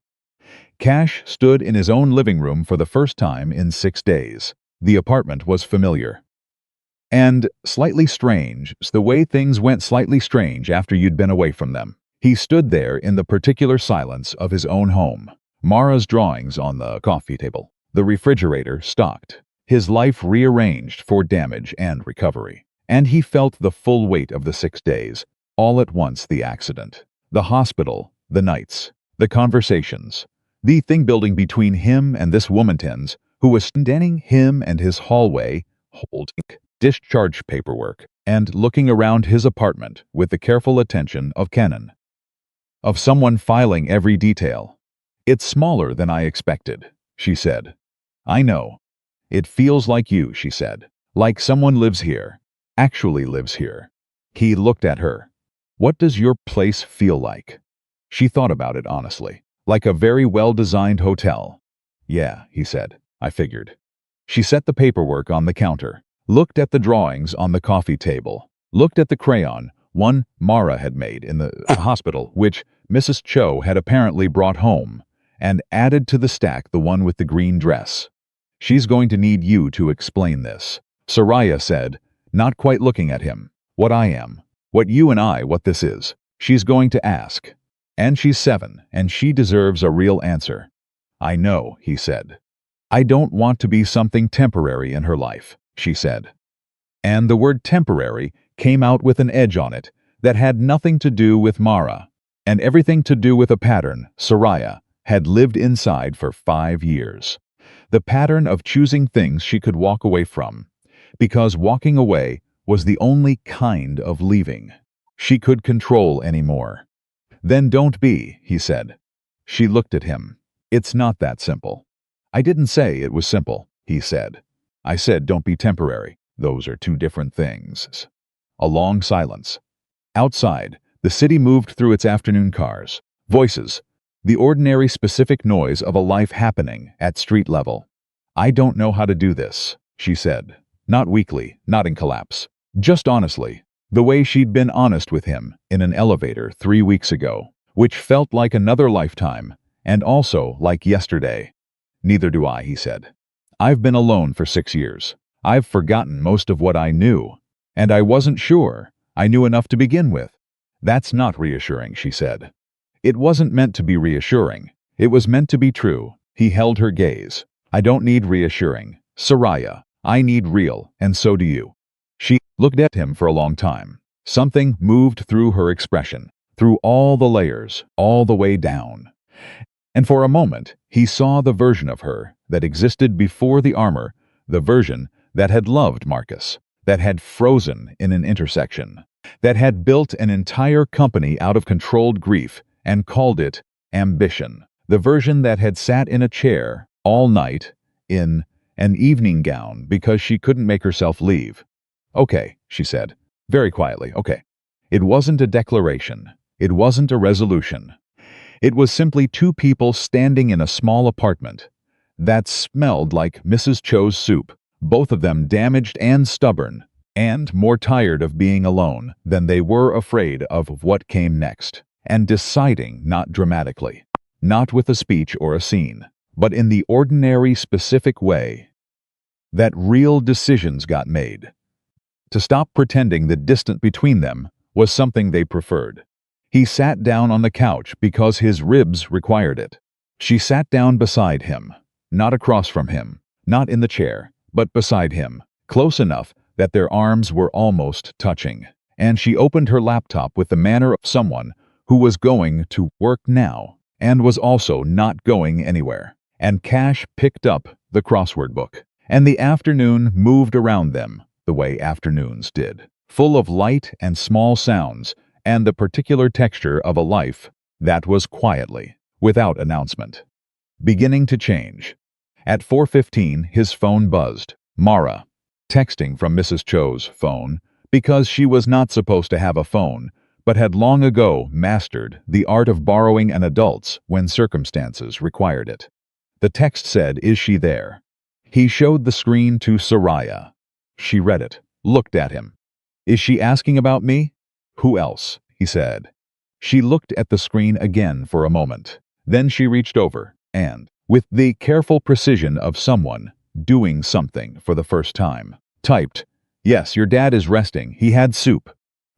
Cash stood in his own living room for the first time in 6 days. The apartment was familiar. And slightly strange, the way things went slightly strange after you'd been away from them. He stood there in the particular silence of his own home. Mara's drawings on the coffee table, the refrigerator stocked, his life rearranged for damage and recovery. And he felt the full weight of the 6 days, all at once the accident, the hospital, the nights, the conversations, the thing building between him and this woman who was standing him and his hallway, holding discharge paperwork and looking around his apartment with the careful attention of Kenan, of someone filing every detail. "It's smaller than I expected," she said. "I know. It feels like you," she said. "Like someone lives here, actually lives here." He looked at her. "What does your place feel like?" She thought about it honestly. "Like a very well-designed hotel." "Yeah," he said. "I figured." She set the paperwork on the counter, looked at the drawings on the coffee table, looked at the crayon, one Mara had made in the hospital, which Mrs. Cho had apparently brought home, and added to the stack the one with the green dress. "She's going to need you to explain this," Soraya said, not quite looking at him. "What I am, what you and I, what this is. She's going to ask. And she's 7, and she deserves a real answer." "I know," he said. "I don't want to be something temporary in her life," she said. And the word temporary came out with an edge on it that had nothing to do with Mara, and everything to do with a pattern Soraya had lived inside for 5 years. The pattern of choosing things she could walk away from, because walking away was the only kind of leaving she could control anymore. "Then don't be," he said. She looked at him. "It's not that simple." "I didn't say it was simple," he said. "I said don't be temporary. Those are 2 different things." A long silence. Outside, the city moved through its afternoon cars, voices, the ordinary specific noise of a life happening at street level. "I don't know how to do this," she said. Not weakly, not in collapse. Just honestly, the way she'd been honest with him in an elevator 3 weeks ago, which felt like another lifetime, and also like yesterday. "Neither do I," he said. "I've been alone for 6 years. I've forgotten most of what I knew, and I wasn't sure I knew enough to begin with." "That's not reassuring," she said. It wasn't meant to be reassuring. It was meant to be true. He held her gaze. "I don't need reassuring, Soraya. I need real, and so do you." She looked at him for a long time. Something moved through her expression, through all the layers, all the way down. And for a moment, he saw the version of her that existed before the armor, the version that had loved Marcus, that had frozen in an intersection, that had built an entire company out of controlled grief and called it ambition, the version that had sat in a chair all night in an evening gown because she couldn't make herself leave. "Okay," she said, very quietly, "okay." It wasn't a declaration. It wasn't a resolution. It was simply two people standing in a small apartment that smelled like Mrs. Cho's soup, both of them damaged and stubborn, and more tired of being alone than they were afraid of what came next, and deciding not dramatically, not with a speech or a scene, but in the ordinary specific way that real decisions got made. To stop pretending the distance between them was something they preferred. He sat down on the couch because his ribs required it. She sat down beside him, not across from him, not in the chair, but beside him, close enough that their arms were almost touching. And she opened her laptop with the manner of someone who was going to work now and was also not going anywhere. And Cash picked up the crossword book, and the afternoon moved around them the way afternoons did, full of light and small sounds and the particular texture of a life that was quietly, without announcement, beginning to change. At 4:15, his phone buzzed. Mara, texting from Mrs. Cho's phone, because she was not supposed to have a phone, but had long ago mastered the art of borrowing an adult's when circumstances required it. The text said, "Is she there?" He showed the screen to Soraya. She read it, looked at him. "Is she asking about me?" "Who else?" he said. She looked at the screen again for a moment. Then she reached over and, with the careful precision of someone doing something for the first time, typed, "Yes, your dad is resting. He had soup."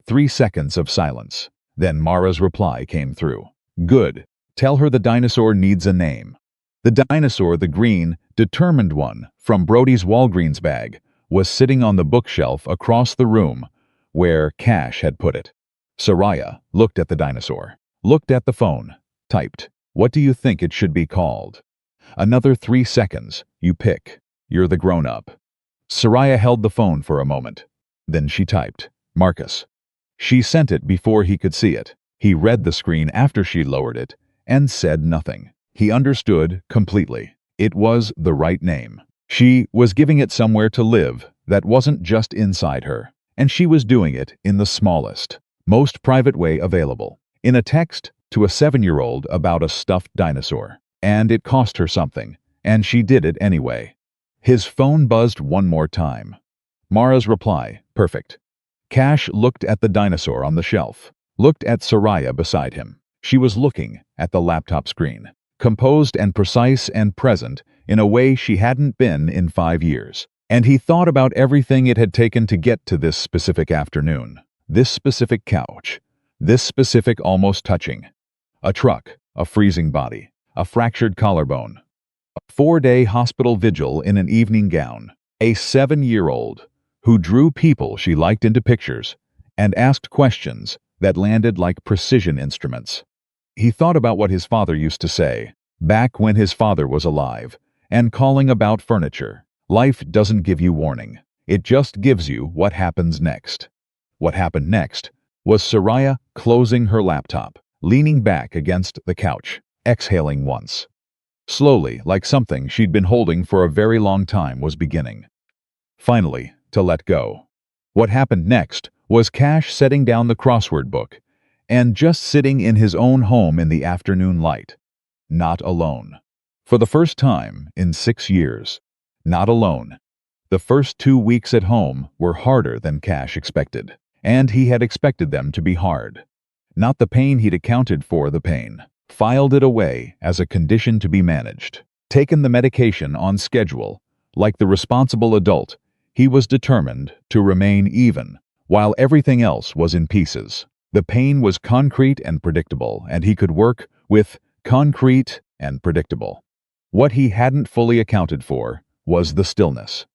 3 seconds of silence. Then Mara's reply came through. "Good. Tell her the dinosaur needs a name." The dinosaur, the green, determined one from Brody's Walgreens bag, was sitting on the bookshelf across the room where Cash had put it. Soraya looked at the dinosaur, looked at the phone, typed, "What do you think it should be called?" Another 3 seconds. "You pick. You're the grown-up." Soraya held the phone for a moment. Then she typed, "Marcus." She sent it before he could see it. He read the screen after she lowered it and said nothing. He understood completely. It was the right name. She was giving it somewhere to live that wasn't just inside her, and she was doing it in the smallest, most private way available, in a text to a 7-year-old about a stuffed dinosaur. And it cost her something, and she did it anyway. His phone buzzed one more time. Mara's reply, perfect. Cash looked at the dinosaur on the shelf, looked at Soraya beside him. She was looking at the laptop screen, composed and precise and present in a way she hadn't been in 5 years. And he thought about everything it had taken to get to this specific afternoon, this specific couch, this specific almost touching. A truck, a freezing body, a fractured collarbone, a 4-day hospital vigil in an evening gown, a 7-year-old who drew people she liked into pictures and asked questions that landed like precision instruments. He thought about what his father used to say, back when his father was alive, and calling about furniture. Life doesn't give you warning. It just gives you what happens next. What happened next was Soraya closing her laptop, leaning back against the couch, exhaling once. Slowly, like something she'd been holding for a very long time was beginning. Finally, to let go. What happened next was Cash setting down the crossword book and just sitting in his own home in the afternoon light. Not alone. For the first time in 6 years. Not alone. The first 2 weeks at home were harder than Cash expected, and he had expected them to be hard. Not the pain he'd accounted for the pain, filed it away as a condition to be managed, taken the medication on schedule. Like the responsible adult, he was determined to remain even, while everything else was in pieces. The pain was concrete and predictable, and he could work with concrete and predictable. What he hadn't fully accounted for was the stillness.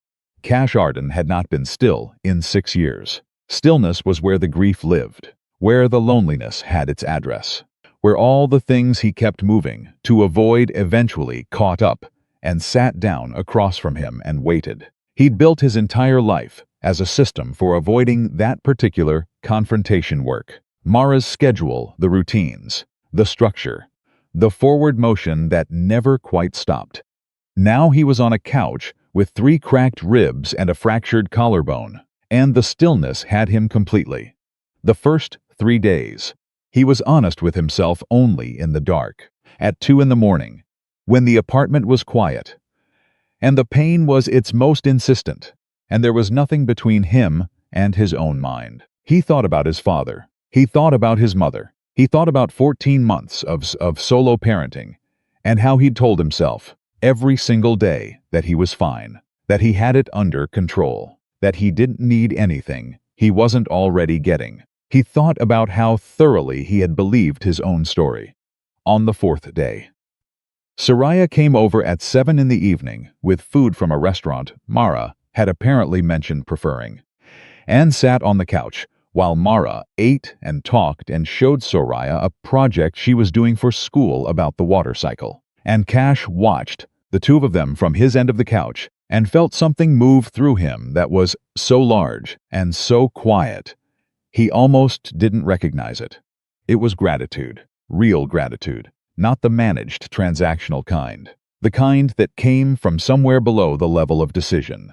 Cash Arden had not been still in 6 years. Stillness was where the grief lived, where the loneliness had its address, where all the things he kept moving to avoid eventually caught up and sat down across from him and waited. He'd built his entire life as a system for avoiding that particular confrontation work. Mara's schedule, the routines, the structure, the forward motion that never quite stopped. Now he was on a couch with 3 cracked ribs and a fractured collarbone, and the stillness had him completely. The first 3 days, He was honest with himself only in the dark, at 2 in the morning, when the apartment was quiet, and the pain was its most insistent, and there was nothing between him and his own mind. He thought about his father. He thought about his mother. He thought about 14 months of solo parenting, and how he'd told himself every single day that he was fine, that he had it under control, that he didn't need anything he wasn't already getting. He thought about how thoroughly he had believed his own story. On the 4th day, Soraya came over at 7 in the evening with food from a restaurant Mara had apparently mentioned preferring, and sat on the couch while Mara ate and talked and showed Soraya a project she was doing for school about the water cycle. And Cash watched the two of them from his end of the couch and felt something move through him that was so large and so quiet he almost didn't recognize it. It was gratitude, real gratitude, not the managed transactional kind, the kind that came from somewhere below the level of decision.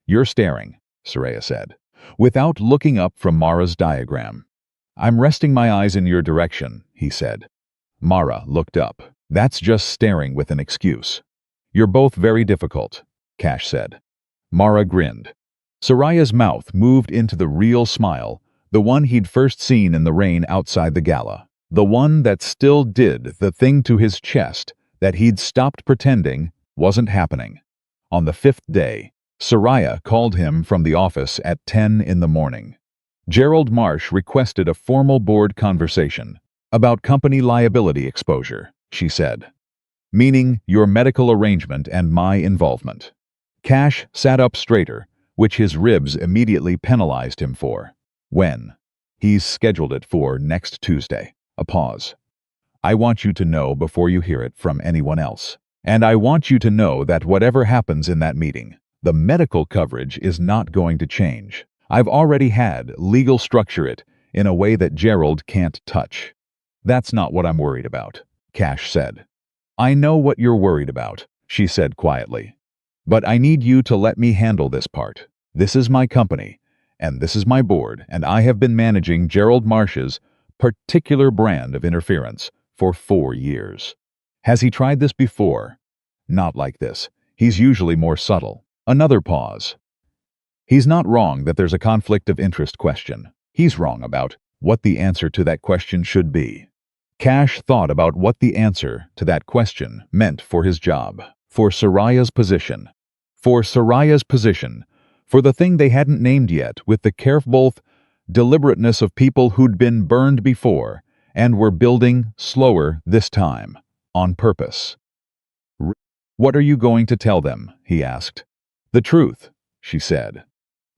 "You're staring," Soraya said, without looking up from Mara's diagram. "I'm resting my eyes in your direction," he said. Mara looked up. "That's just staring with an excuse." "You're both very difficult," Cash said. Mara grinned. Soraya's mouth moved into the real smile, the one he'd first seen in the rain outside the gala, the one that still did the thing to his chest that he'd stopped pretending wasn't happening. On the 5th day, Soraya called him from the office at 10 in the morning. Gerald Marsh requested a formal board conversation about company liability exposure, she said, meaning your medical arrangement and my involvement. Cash sat up straighter, which his ribs immediately penalized him for. "When?" "He's scheduled it for next Tuesday." A pause. "I want you to know before you hear it from anyone else. And I want you to know that whatever happens in that meeting, the medical coverage is not going to change. I've already had legal structure it in a way that Gerald can't touch." "That's not what I'm worried about," Cash said. "I know what you're worried about," she said quietly. "But I need you to let me handle this part. This is my company, and this is my board, and I have been managing Gerald Marsh's particular brand of interference for 4 years. Has he tried this before? Not like this. He's usually more subtle." Another pause. "He's not wrong that there's a conflict of interest question. He's wrong about what the answer to that question should be." Cash thought about what the answer to that question meant for his job, for Soraya's position, for the thing they hadn't named yet, with the careful deliberateness of people who'd been burned before and were building slower this time, on purpose. "What are you going to tell them?" he asked. "The truth," she said.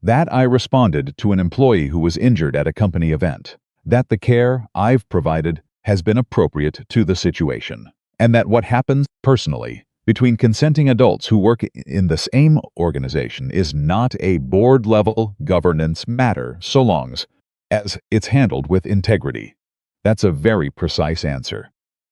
"That I responded to an employee who was injured at a company event, that the care I've provided has been appropriate to the situation, and that what happens personally between consenting adults who work in the same organization is not a board-level governance matter so long as it's handled with integrity." That's a very precise answer.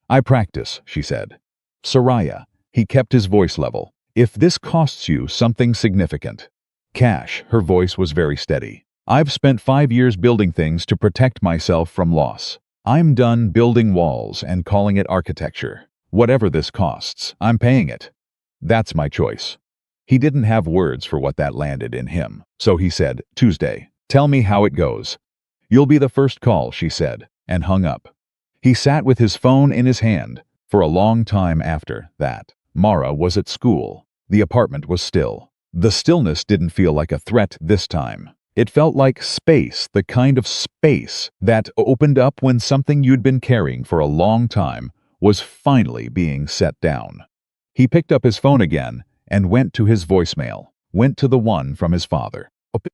"I practice," she said. "Soraya," he kept his voice level, "if this costs you something significant." "Cash," her voice was very steady. "I've spent 5 years building things to protect myself from loss. I'm done building walls and calling it architecture. Whatever this costs, I'm paying it. That's my choice." He didn't have words for what that landed in him, so he said, "Tuesday. Tell me how it goes." "You'll be the first call," she said, and hung up. He sat with his phone in his hand for a long time after that. Mara was at school. The apartment was still. The stillness didn't feel like a threat this time. It felt like space, the kind of space that opened up when something you'd been carrying for a long time was finally being set down. He picked up his phone again and went to his voicemail, went to the one from his father,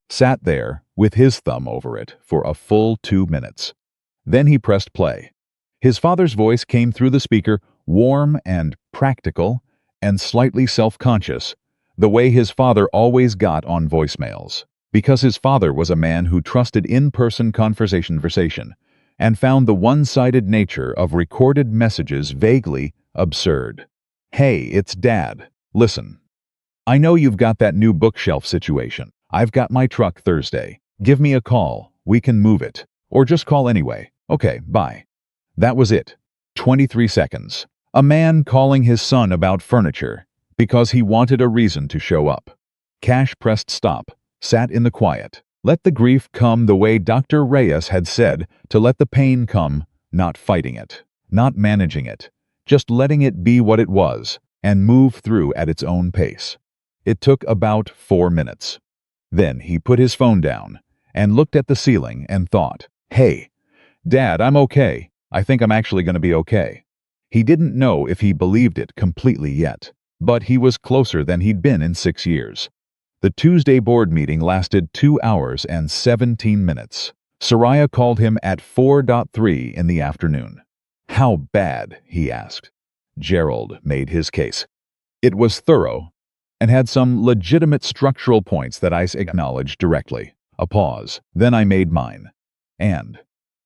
sat there with his thumb over it for a full 2 minutes. Then he pressed play. His father's voice came through the speaker, warm and practical and slightly self-conscious, the way his father always got on voicemails, because his father was a man who trusted in-person conversation and found the one-sided nature of recorded messages vaguely absurd. "Hey, it's Dad. Listen. I know you've got that new bookshelf situation. I've got my truck Thursday. Give me a call. We can move it. Or just call anyway. Okay, bye." That was it. 23 seconds. A man calling his son about furniture because he wanted a reason to show up. Cash pressed stop, sat in the quiet. Let the grief come the way Dr. Reyes had said to let the pain come, not fighting it, not managing it, just letting it be what it was and move through at its own pace. It took about 4 minutes. Then he put his phone down and looked at the ceiling and thought, "Hey, Dad, I'm okay. I think I'm actually going to be okay." He didn't know if he believed it completely yet, but he was closer than he'd been in 6 years. The Tuesday board meeting lasted 2 hours and 17 minutes. Soraya called him at 4:03 in the afternoon. "How bad?" he asked. Gerald made his case. It was thorough and had some legitimate structural points that I acknowledged directly. A pause. Then I made mine. And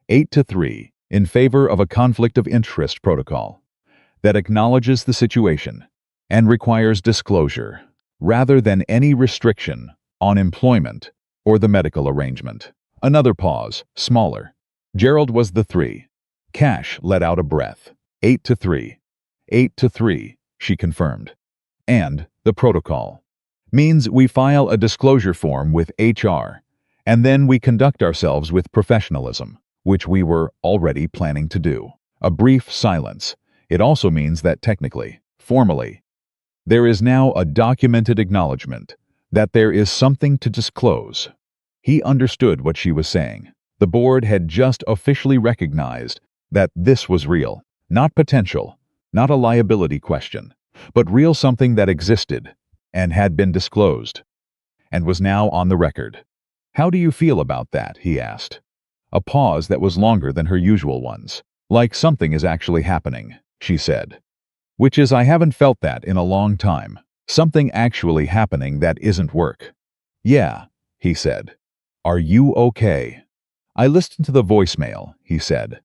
8-3 in favor of a conflict of interest protocol that acknowledges the situation and requires disclosure rather than any restriction on employment or the medical arrangement. Another pause, smaller. Gerald was the 3. Cash let out a breath. 8-3. 8-3, she confirmed. And the protocol means we file a disclosure form with HR, and then we conduct ourselves with professionalism, which we were already planning to do. A brief silence. It also means that technically, formally, there is now a documented acknowledgement that there is something to disclose. He understood what she was saying. The board had just officially recognized that this was real, not potential, not a liability question, but real something that existed and had been disclosed and was now on the record. "How do you feel about that?" he asked. A pause that was longer than her usual ones. "Like something is actually happening," she said. "Which is, I haven't felt that in a long time. Something actually happening that isn't work." "Yeah," he said. "Are you okay?" "I listened to the voicemail," he said.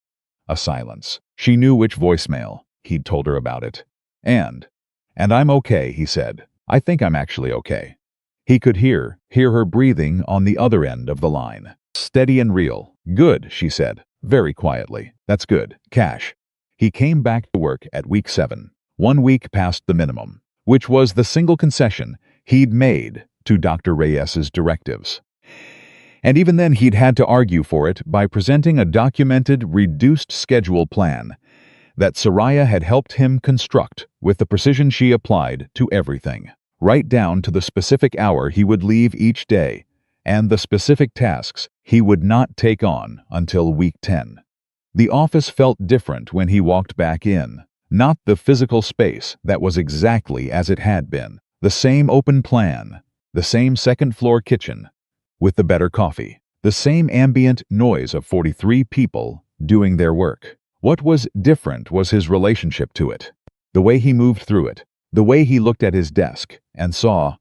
A silence. She knew which voicemail. He'd told her about it. And I'm okay," he said. "I think I'm actually okay." He could hear her breathing on the other end of the line. Steady and real. "Good," she said, very quietly. "That's good. Cash." He came back to work at week 7, 1 week past the minimum, which was the single concession he'd made to Dr. Reyes's directives. And even then he'd had to argue for it by presenting a documented, reduced schedule plan that Soraya had helped him construct with the precision she applied to everything, right down to the specific hour he would leave each day and the specific tasks he would not take on until week 10. The office felt different when he walked back in. Not the physical space that was exactly as it had been. The same open plan, the same second-floor kitchen with the better coffee, the same ambient noise of 43 people doing their work. What was different was his relationship to it, the way he moved through it, the way he looked at his desk and saw,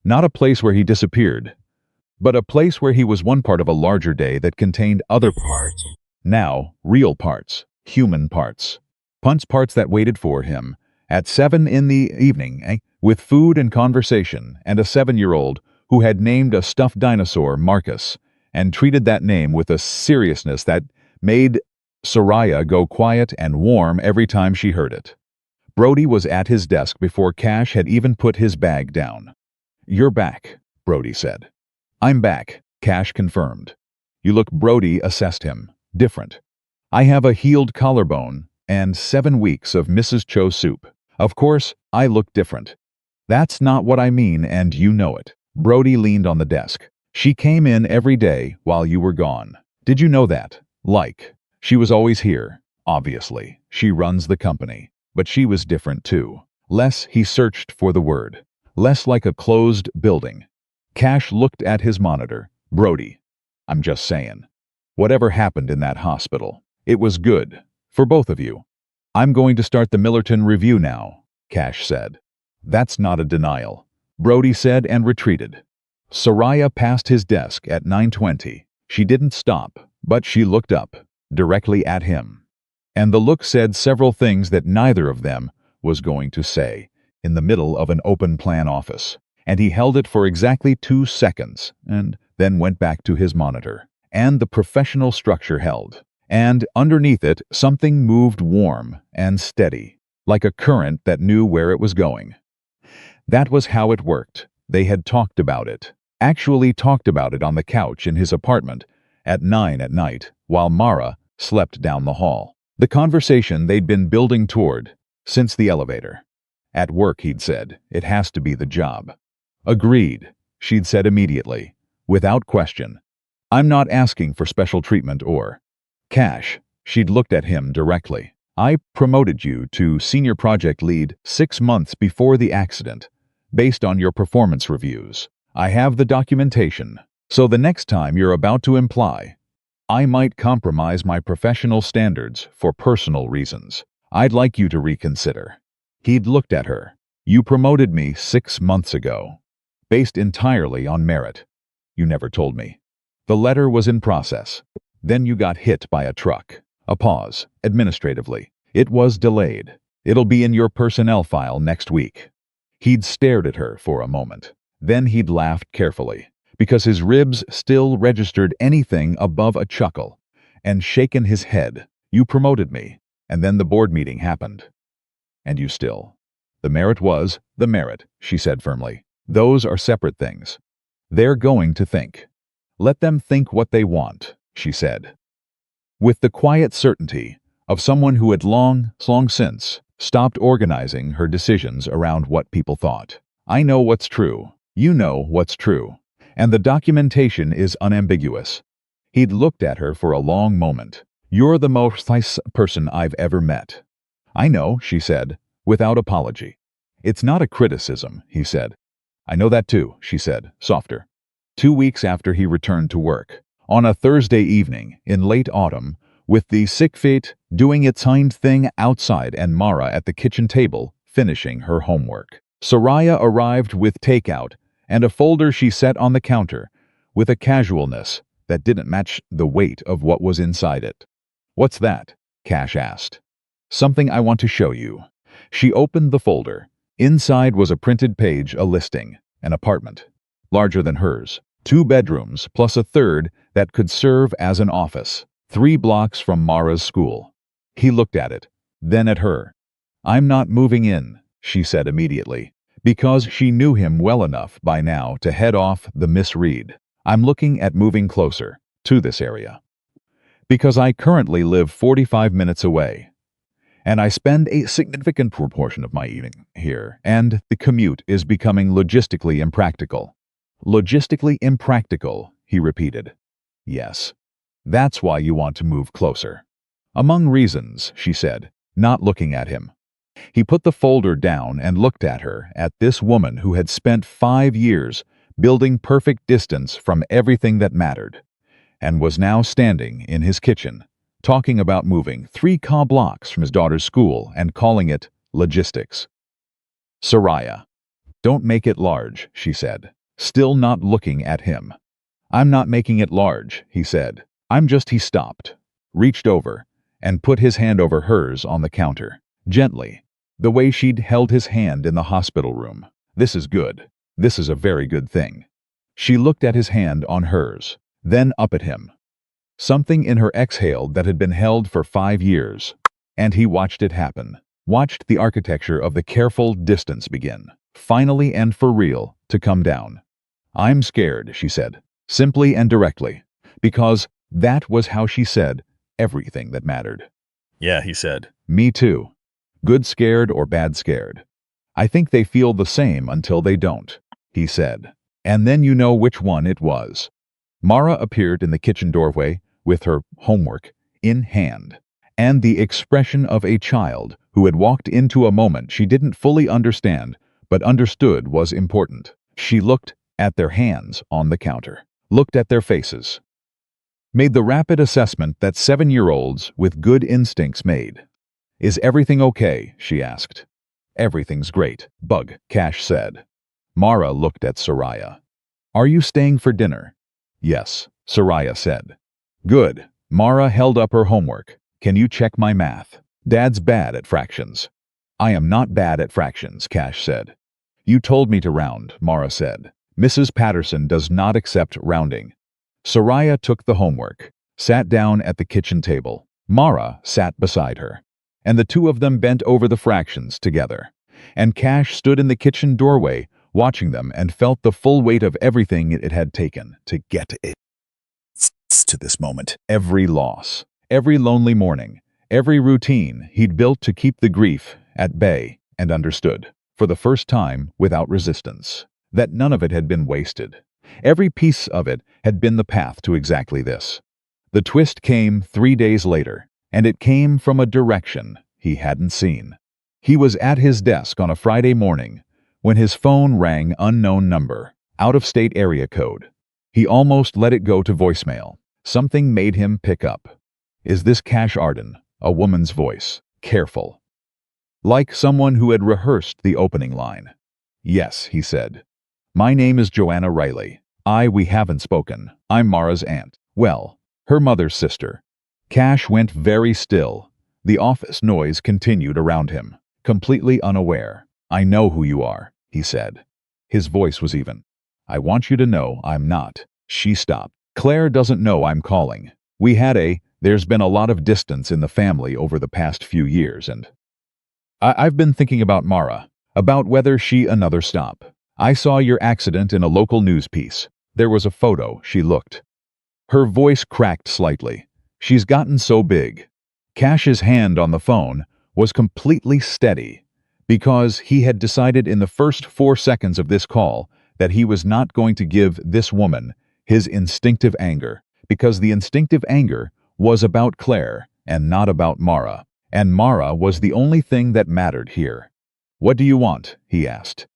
not a place where he disappeared, but a place where he was one part of a larger day that contained other parts. Now, real parts, human parts. Parts that waited for him at 7 in the evening, with food and conversation, and a 7-year-old who had named a stuffed dinosaur Marcus and treated that name with a seriousness that made Soraya go quiet and warm every time she heard it. Brody was at his desk before Cash had even put his bag down. "You're back," Brody said. "I'm back," Cash confirmed. "You look," Brody assessed him, "different. I have a healed collarbone and 7 weeks of Mrs. Cho soup. Of course, I look different. That's not what I mean, and you know it." Brody leaned on the desk. "She came in every day while you were gone. Did you know that? Like, she was always here, obviously. She runs the company. But she was different too. Less," he searched for the word, "less like a closed building." Cash looked at his monitor. "Brody, I'm just saying. Whatever happened in that hospital, it was good. For both of you. I'm going to start the Millerton Review now," Cash said. "That's not a denial," Brody said and retreated. Soraya passed his desk at 9:20. She didn't stop, but she looked up, directly at him. And the look said several things that neither of them was going to say, in the middle of an open plan office. And he held it for exactly 2 seconds, and then went back to his monitor. And the professional structure held. And underneath it, something moved warm and steady, like a current that knew where it was going. That was how it worked. They had talked about it. Actually talked about it on the couch in his apartment at 9 at night, while Mara slept down the hall. The conversation they'd been building toward since the elevator. At work, he'd said, it has to be the job. Agreed, she'd said immediately, without question. I'm not asking for special treatment or cash. She'd looked at him directly. I promoted you to senior project lead 6 months before the accident, based on your performance reviews. I have the documentation, so the next time you're about to imply I might compromise my professional standards for personal reasons, I'd like you to reconsider. He'd looked at her. You promoted me 6 months ago, based entirely on merit. You never told me. The letter was in process. Then you got hit by a truck. A pause, administratively. It was delayed. It'll be in your personnel file next week. He'd stared at her for a moment. Then he'd laughed carefully, because his ribs still registered anything above a chuckle, and shaken his head. You promoted me, and then the board meeting happened. And you still. The merit was the merit, she said firmly. Those are separate things. They're going to think. Let them think what they want, she said, with the quiet certainty of someone who had long since stopped organizing her decisions around what people thought. I know what's true. You know what's true. And the documentation is unambiguous. He'd looked at her for a long moment. You're the most nice person I've ever met. I know, she said, without apology. It's not a criticism, he said. I know that too, she said, softer. 2 weeks after he returned to work, on a Thursday evening in late autumn, with the sick fate doing its hind thing outside and Mara at the kitchen table finishing her homework, Soraya arrived with takeout and a folder she set on the counter with a casualness that didn't match the weight of what was inside it. What's that? Cash asked. Something I want to show you. She opened the folder. Inside was a printed page, a listing, an apartment, larger than hers, 2 bedrooms plus a third that could serve as an office, 3 blocks from Mara's school. He looked at it, then at her. I'm not moving in, she said immediately, because she knew him well enough by now to head off the misread. I'm looking at moving closer to this area, because I currently live 45 minutes away, and I spend a significant proportion of my evening here, and the commute is becoming logistically impractical. Logistically impractical, he repeated. Yes. That's why you want to move closer. Among reasons, she said, not looking at him. He put the folder down and looked at her, at this woman who had spent 5 years building perfect distance from everything that mattered, and was now standing in his kitchen, talking about moving 3 blocks from his daughter's school and calling it logistics. Soraya. Don't make it large, she said, still not looking at him. I'm not making it large, he said. He stopped, reached over, and put his hand over hers on the counter, gently, the way she'd held his hand in the hospital room. This is good. This is a very good thing. She looked at his hand on hers, then up at him. Something in her exhaled that had been held for 5 years, and he watched it happen, watched the architecture of the careful distance begin, finally and for real, to come down. I'm scared, she said, simply and directly, because that was how she said everything that mattered. Yeah, he said. Me too. Good scared or bad scared. I think they feel the same until they don't, he said. And then you know which one it was. Mara appeared in the kitchen doorway with her homework in hand, and the expression of a child who had walked into a moment she didn't fully understand but understood was important. She looked at their hands on the counter, looked at their faces, made the rapid assessment that 7-year-olds with good instincts made. Is everything okay? She asked. Everything's great, Bug, Cash said. Mara looked at Soraya. Are you staying for dinner? Yes, Soraya said. Good. Mara held up her homework. Can you check my math? Dad's bad at fractions. I am not bad at fractions, Cash said. You told me to round, Mara said. Mrs. Patterson does not accept rounding. Soraya took the homework, sat down at the kitchen table. Mara sat beside her, and the two of them bent over the fractions together. And Cash stood in the kitchen doorway, watching them, and felt the full weight of everything it had taken to get it to this moment. Every loss, every lonely morning, every routine he'd built to keep the grief at bay, and understood, for the first time without resistance, that none of it had been wasted. Every piece of it had been the path to exactly this. The twist came 3 days later, and it came from a direction he hadn't seen. He was at his desk on a Friday morning when his phone rang. Unknown number, out-of-state area code. He almost let it go to voicemail. Something made him pick up. "Is this Cash Arden?" A woman's voice, careful, like someone who had rehearsed the opening line. "Yes," he said. "My name is Joanna Riley. We haven't spoken. I'm Mara's aunt. Well, her mother's sister." Cash went very still. The office noise continued around him, completely unaware. "I know who you are," he said. His voice was even. "I want you to know I'm not." She stopped. "Claire doesn't know I'm calling. There's been a lot of distance in the family over the past few years, and I've been thinking about Mara, about whether she another stop. I saw your accident in a local news piece. There was a photo." She looked. Her voice cracked slightly. "She's gotten so big." Cash's hand on the phone was completely steady, because he had decided in the first 4 seconds of this call that he was not going to give this woman his instinctive anger, because the instinctive anger was about Claire and not about Mara, and Mara was the only thing that mattered here. "What do you want?" he asked.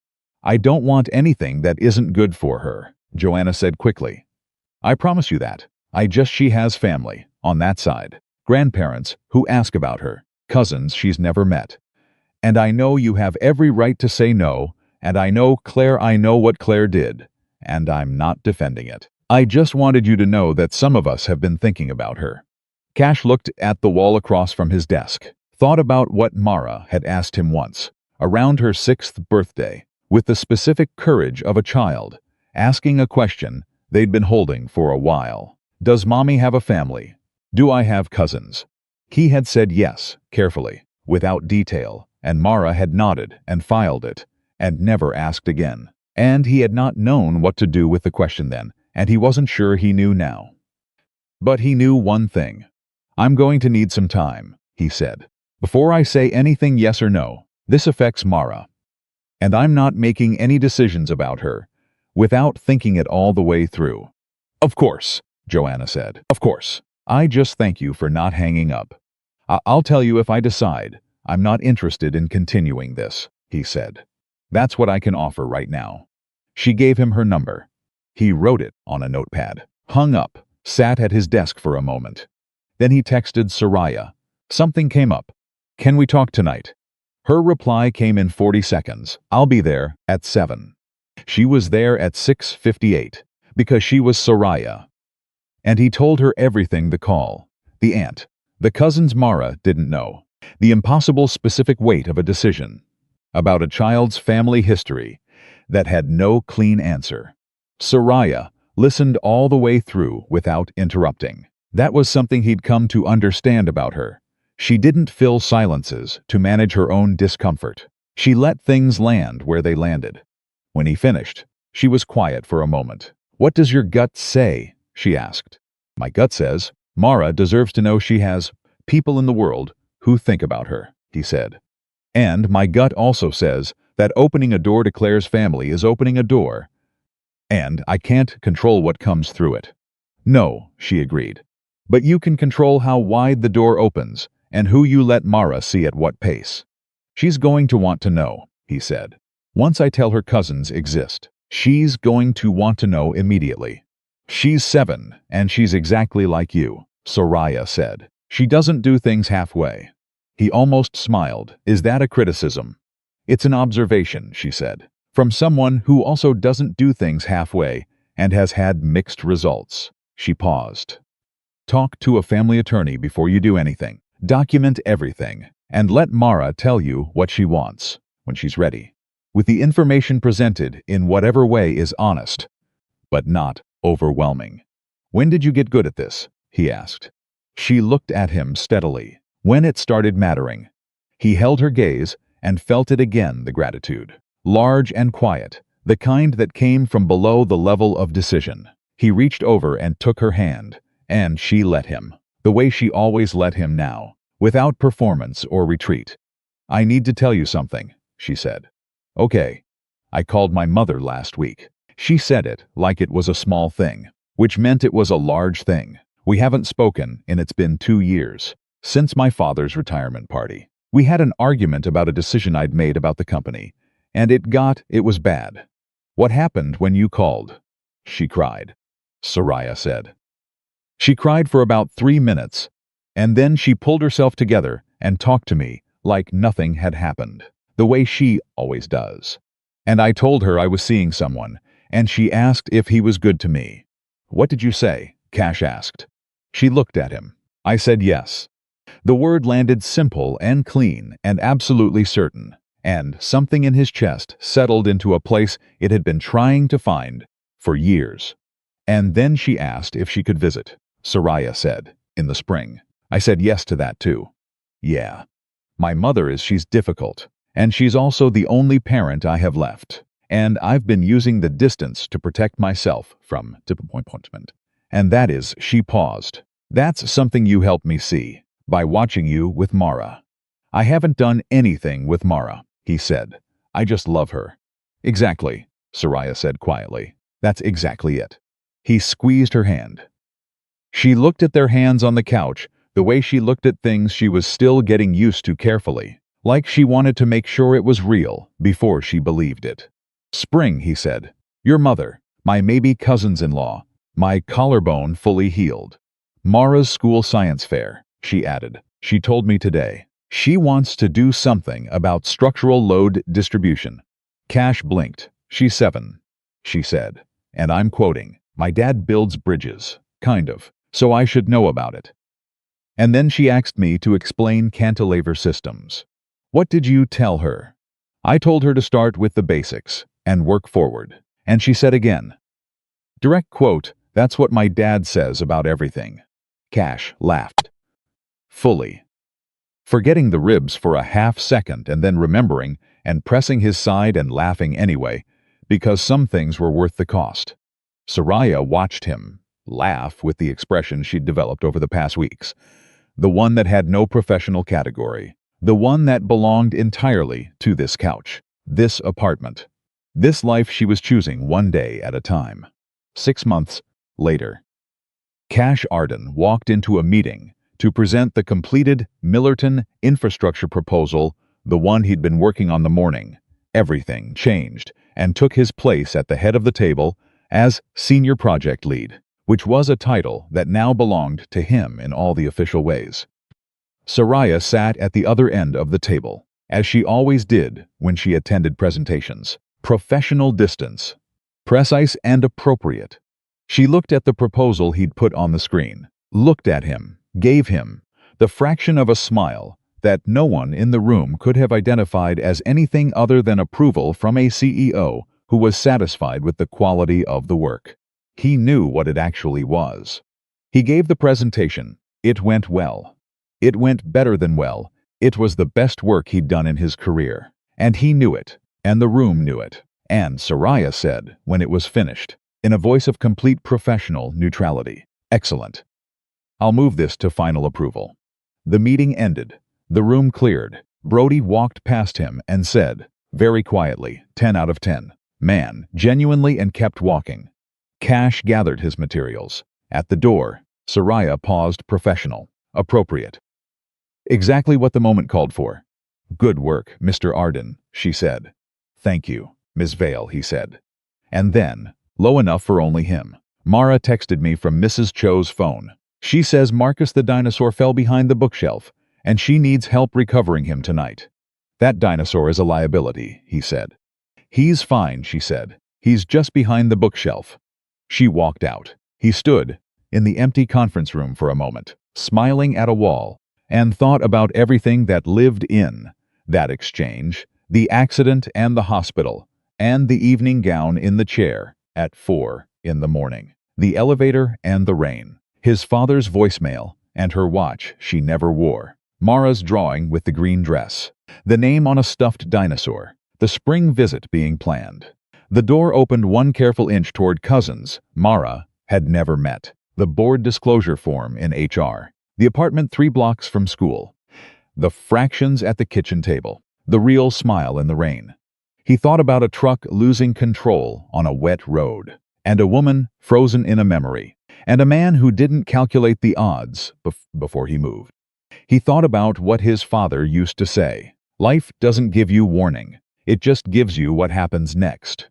"I don't want anything that isn't good for her," Joanna said quickly. "I promise you that. She has family, on that side. Grandparents who ask about her, cousins she's never met. And I know you have every right to say no, and I know what Claire did, and I'm not defending it. I just wanted you to know that some of us have been thinking about her." Cash looked at the wall across from his desk, thought about what Mara had asked him once, around her 6th birthday, with the specific courage of a child, asking a question they'd been holding for a while. "Does Mommy have a family? Do I have cousins?" He had said yes, carefully, without detail, and Mara had nodded and filed it, and never asked again. And he had not known what to do with the question then, and he wasn't sure he knew now. But he knew one thing. "I'm going to need some time," he said, "before I say anything yes or no. This affects Mara. And I'm not making any decisions about her without thinking it all the way through." "Of course," Joanna said. "Of course. I just thank you for not hanging up. I'll tell you if I decide I'm not interested in continuing this," he said. "That's what I can offer right now." She gave him her number. He wrote it on a notepad, hung up, sat at his desk for a moment. Then he texted Soraya. Something came up. "Can we talk tonight?" Her reply came in 40 seconds. "I'll be there at 7. She was there at 6:58, because she was Soraya. And he told her everything: the call, the aunt, the cousins Mara didn't know, the impossible specific weight of a decision, about a child's family history that had no clean answer. Soraya listened all the way through without interrupting. That was something he'd come to understand about her. She didn't fill silences to manage her own discomfort. She let things land where they landed. When he finished, she was quiet for a moment. "What does your gut say?" she asked. "My gut says Mara deserves to know she has people in the world who think about her," he said. "And my gut also says that opening a door to Claire's family is opening a door, and I can't control what comes through it." "No," she agreed. "But you can control how wide the door opens and who you let Mara see at what pace." "She's going to want to know," he said. "Once I tell her cousins exist, she's going to want to know immediately." "She's 7, and she's exactly like you," Soraya said. "She doesn't do things halfway." He almost smiled. "Is that a criticism?" "It's an observation," she said, "from someone who also doesn't do things halfway and has had mixed results." She paused. "Talk to a family attorney before you do anything. Document everything, and let Mara tell you what she wants when she's ready, with the information presented in whatever way is honest, but not overwhelming." "When did you get good at this?" he asked. She looked at him steadily. When it started mattering. He held her gaze and felt it again, the gratitude. Large and quiet, the kind that came from below the level of decision. He reached over and took her hand, and she let him. The way she always let him now, without performance or retreat. "I need to tell you something," she said. "Okay. I called my mother last week." She said it like it was a small thing, which meant it was a large thing. "We haven't spoken, and it's been 2 years. Since my father's retirement party. We had an argument about a decision I'd made about the company, and it was bad. What happened when you called?" She cried. Soraya said. She cried for about 3 minutes, and then she pulled herself together and talked to me like nothing had happened, the way she always does. And I told her I was seeing someone, and she asked if he was good to me. "What did you say?" Cash asked. She looked at him. I said yes. The word landed simple and clean and absolutely certain, and something in his chest settled into a place it had been trying to find for years. And then she asked if she could visit, Soraya said, in the spring. I said yes to that too. Yeah. My mother she's difficult, and she's also the only parent I have left, and I've been using the distance to protect myself from disappointment. And that is, she paused. That's something you helped me see. By watching you with Mara. I haven't done anything with Mara, he said. I just love her. Exactly, Soraya said quietly. That's exactly it. He squeezed her hand. She looked at their hands on the couch, the way she looked at things she was still getting used to carefully, like she wanted to make sure it was real before she believed it. Spring, he said. Your mother, my maybe cousins-in-law, my collarbone fully healed. Mara's school science fair. She added. She told me today. She wants to do something about structural load distribution. Cash blinked. She's 7, she said. And I'm quoting, my dad builds bridges, kind of, so I should know about it. And then she asked me to explain cantilever systems. What did you tell her? I told her to start with the basics and work forward. And she said again. Direct quote, that's what my dad says about everything. Cash laughed. Fully. Forgetting the ribs for a half second and then remembering and pressing his side and laughing anyway, because some things were worth the cost. Soraya watched him laugh with the expression she'd developed over the past weeks, the one that had no professional category, the one that belonged entirely to this couch, this apartment, this life she was choosing one day at a time. 6 months later. Cash Arden walked into a meeting to present the completed Millerton infrastructure proposal, the one he'd been working on the morning. Everything changed and took his place at the head of the table as senior project lead, which was a title that now belonged to him in all the official ways. Soraya sat at the other end of the table, as she always did when she attended presentations. Professional distance. Precise and appropriate. She looked at the proposal he'd put on the screen, looked at him, gave him the fraction of a smile that no one in the room could have identified as anything other than approval from a CEO who was satisfied with the quality of the work. He knew what it actually was. He gave the presentation. It went well. It went better than well. It was the best work he'd done in his career. And he knew it, and the room knew it. And Soraya said, when it was finished, in a voice of complete professional neutrality, "Excellent. I'll move this to final approval." The meeting ended. The room cleared. Brody walked past him and said, very quietly, 10 out of 10. Man, genuinely, and kept walking. Cash gathered his materials. At the door, Soraya paused, professional, appropriate. Exactly what the moment called for. Good work, Mr. Arden, she said. Thank you, Ms. Vale, he said. And then, low enough for only him, Mara texted me from Mrs. Cho's phone. She says Marcus the dinosaur fell behind the bookshelf, and she needs help recovering him tonight. That dinosaur is a liability, he said. He's fine, she said. He's just behind the bookshelf. She walked out. He stood in the empty conference room for a moment, smiling at a wall, and thought about everything that lived in that exchange, the accident and the hospital, and the evening gown in the chair at 4 in the morning, the elevator and the rain. his father's voicemail, and her watch she never wore, Mara's drawing with the green dress, the name on a stuffed dinosaur, the spring visit being planned. The door opened one careful inch toward cousins Mara had never met, the board disclosure form in HR, the apartment 3 blocks from school, the fractions at the kitchen table, the real smile in the rain. He thought about a truck losing control on a wet road, and a woman frozen in a memory, and a man who didn't calculate the odds before he moved. He thought about what his father used to say. Life doesn't give you warning. It just gives you what happens next.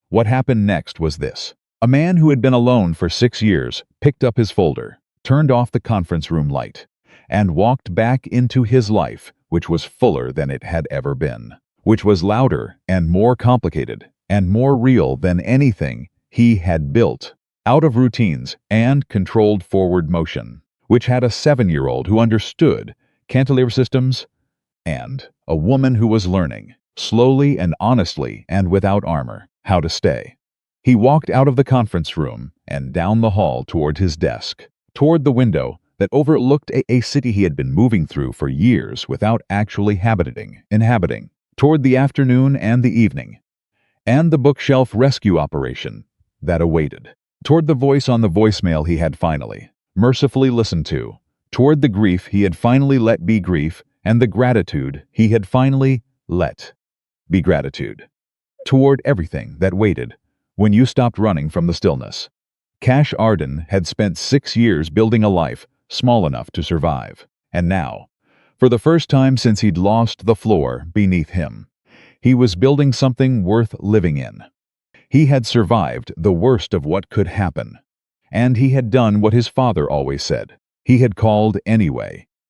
What happened next was this. A man who had been alone for 6 years picked up his folder, turned off the conference room light, and walked back into his life, which was fuller than it had ever been, which was louder and more complicated and more real than anything he had built, out of routines and controlled forward motion, which had a 7-year-old who understood cantilever systems and a woman who was learning, slowly and honestly and without armor, how to stay. He walked out of the conference room and down the hall toward his desk, toward the window that overlooked a city he had been moving through for years without actually inhabiting, toward the afternoon and the evening, and the bookshelf rescue operation that awaited, toward the voice on the voicemail he had finally, mercifully listened to, toward the grief he had finally let be grief, and the gratitude he had finally let be gratitude, toward everything that waited when you stopped running from the stillness. Cash Arden had spent 6 years building a life small enough to survive, and now, for the first time since he'd lost the floor beneath him, he was building something worth living in. He had survived the worst of what could happen, and he had done what his father always said. He had called anyway.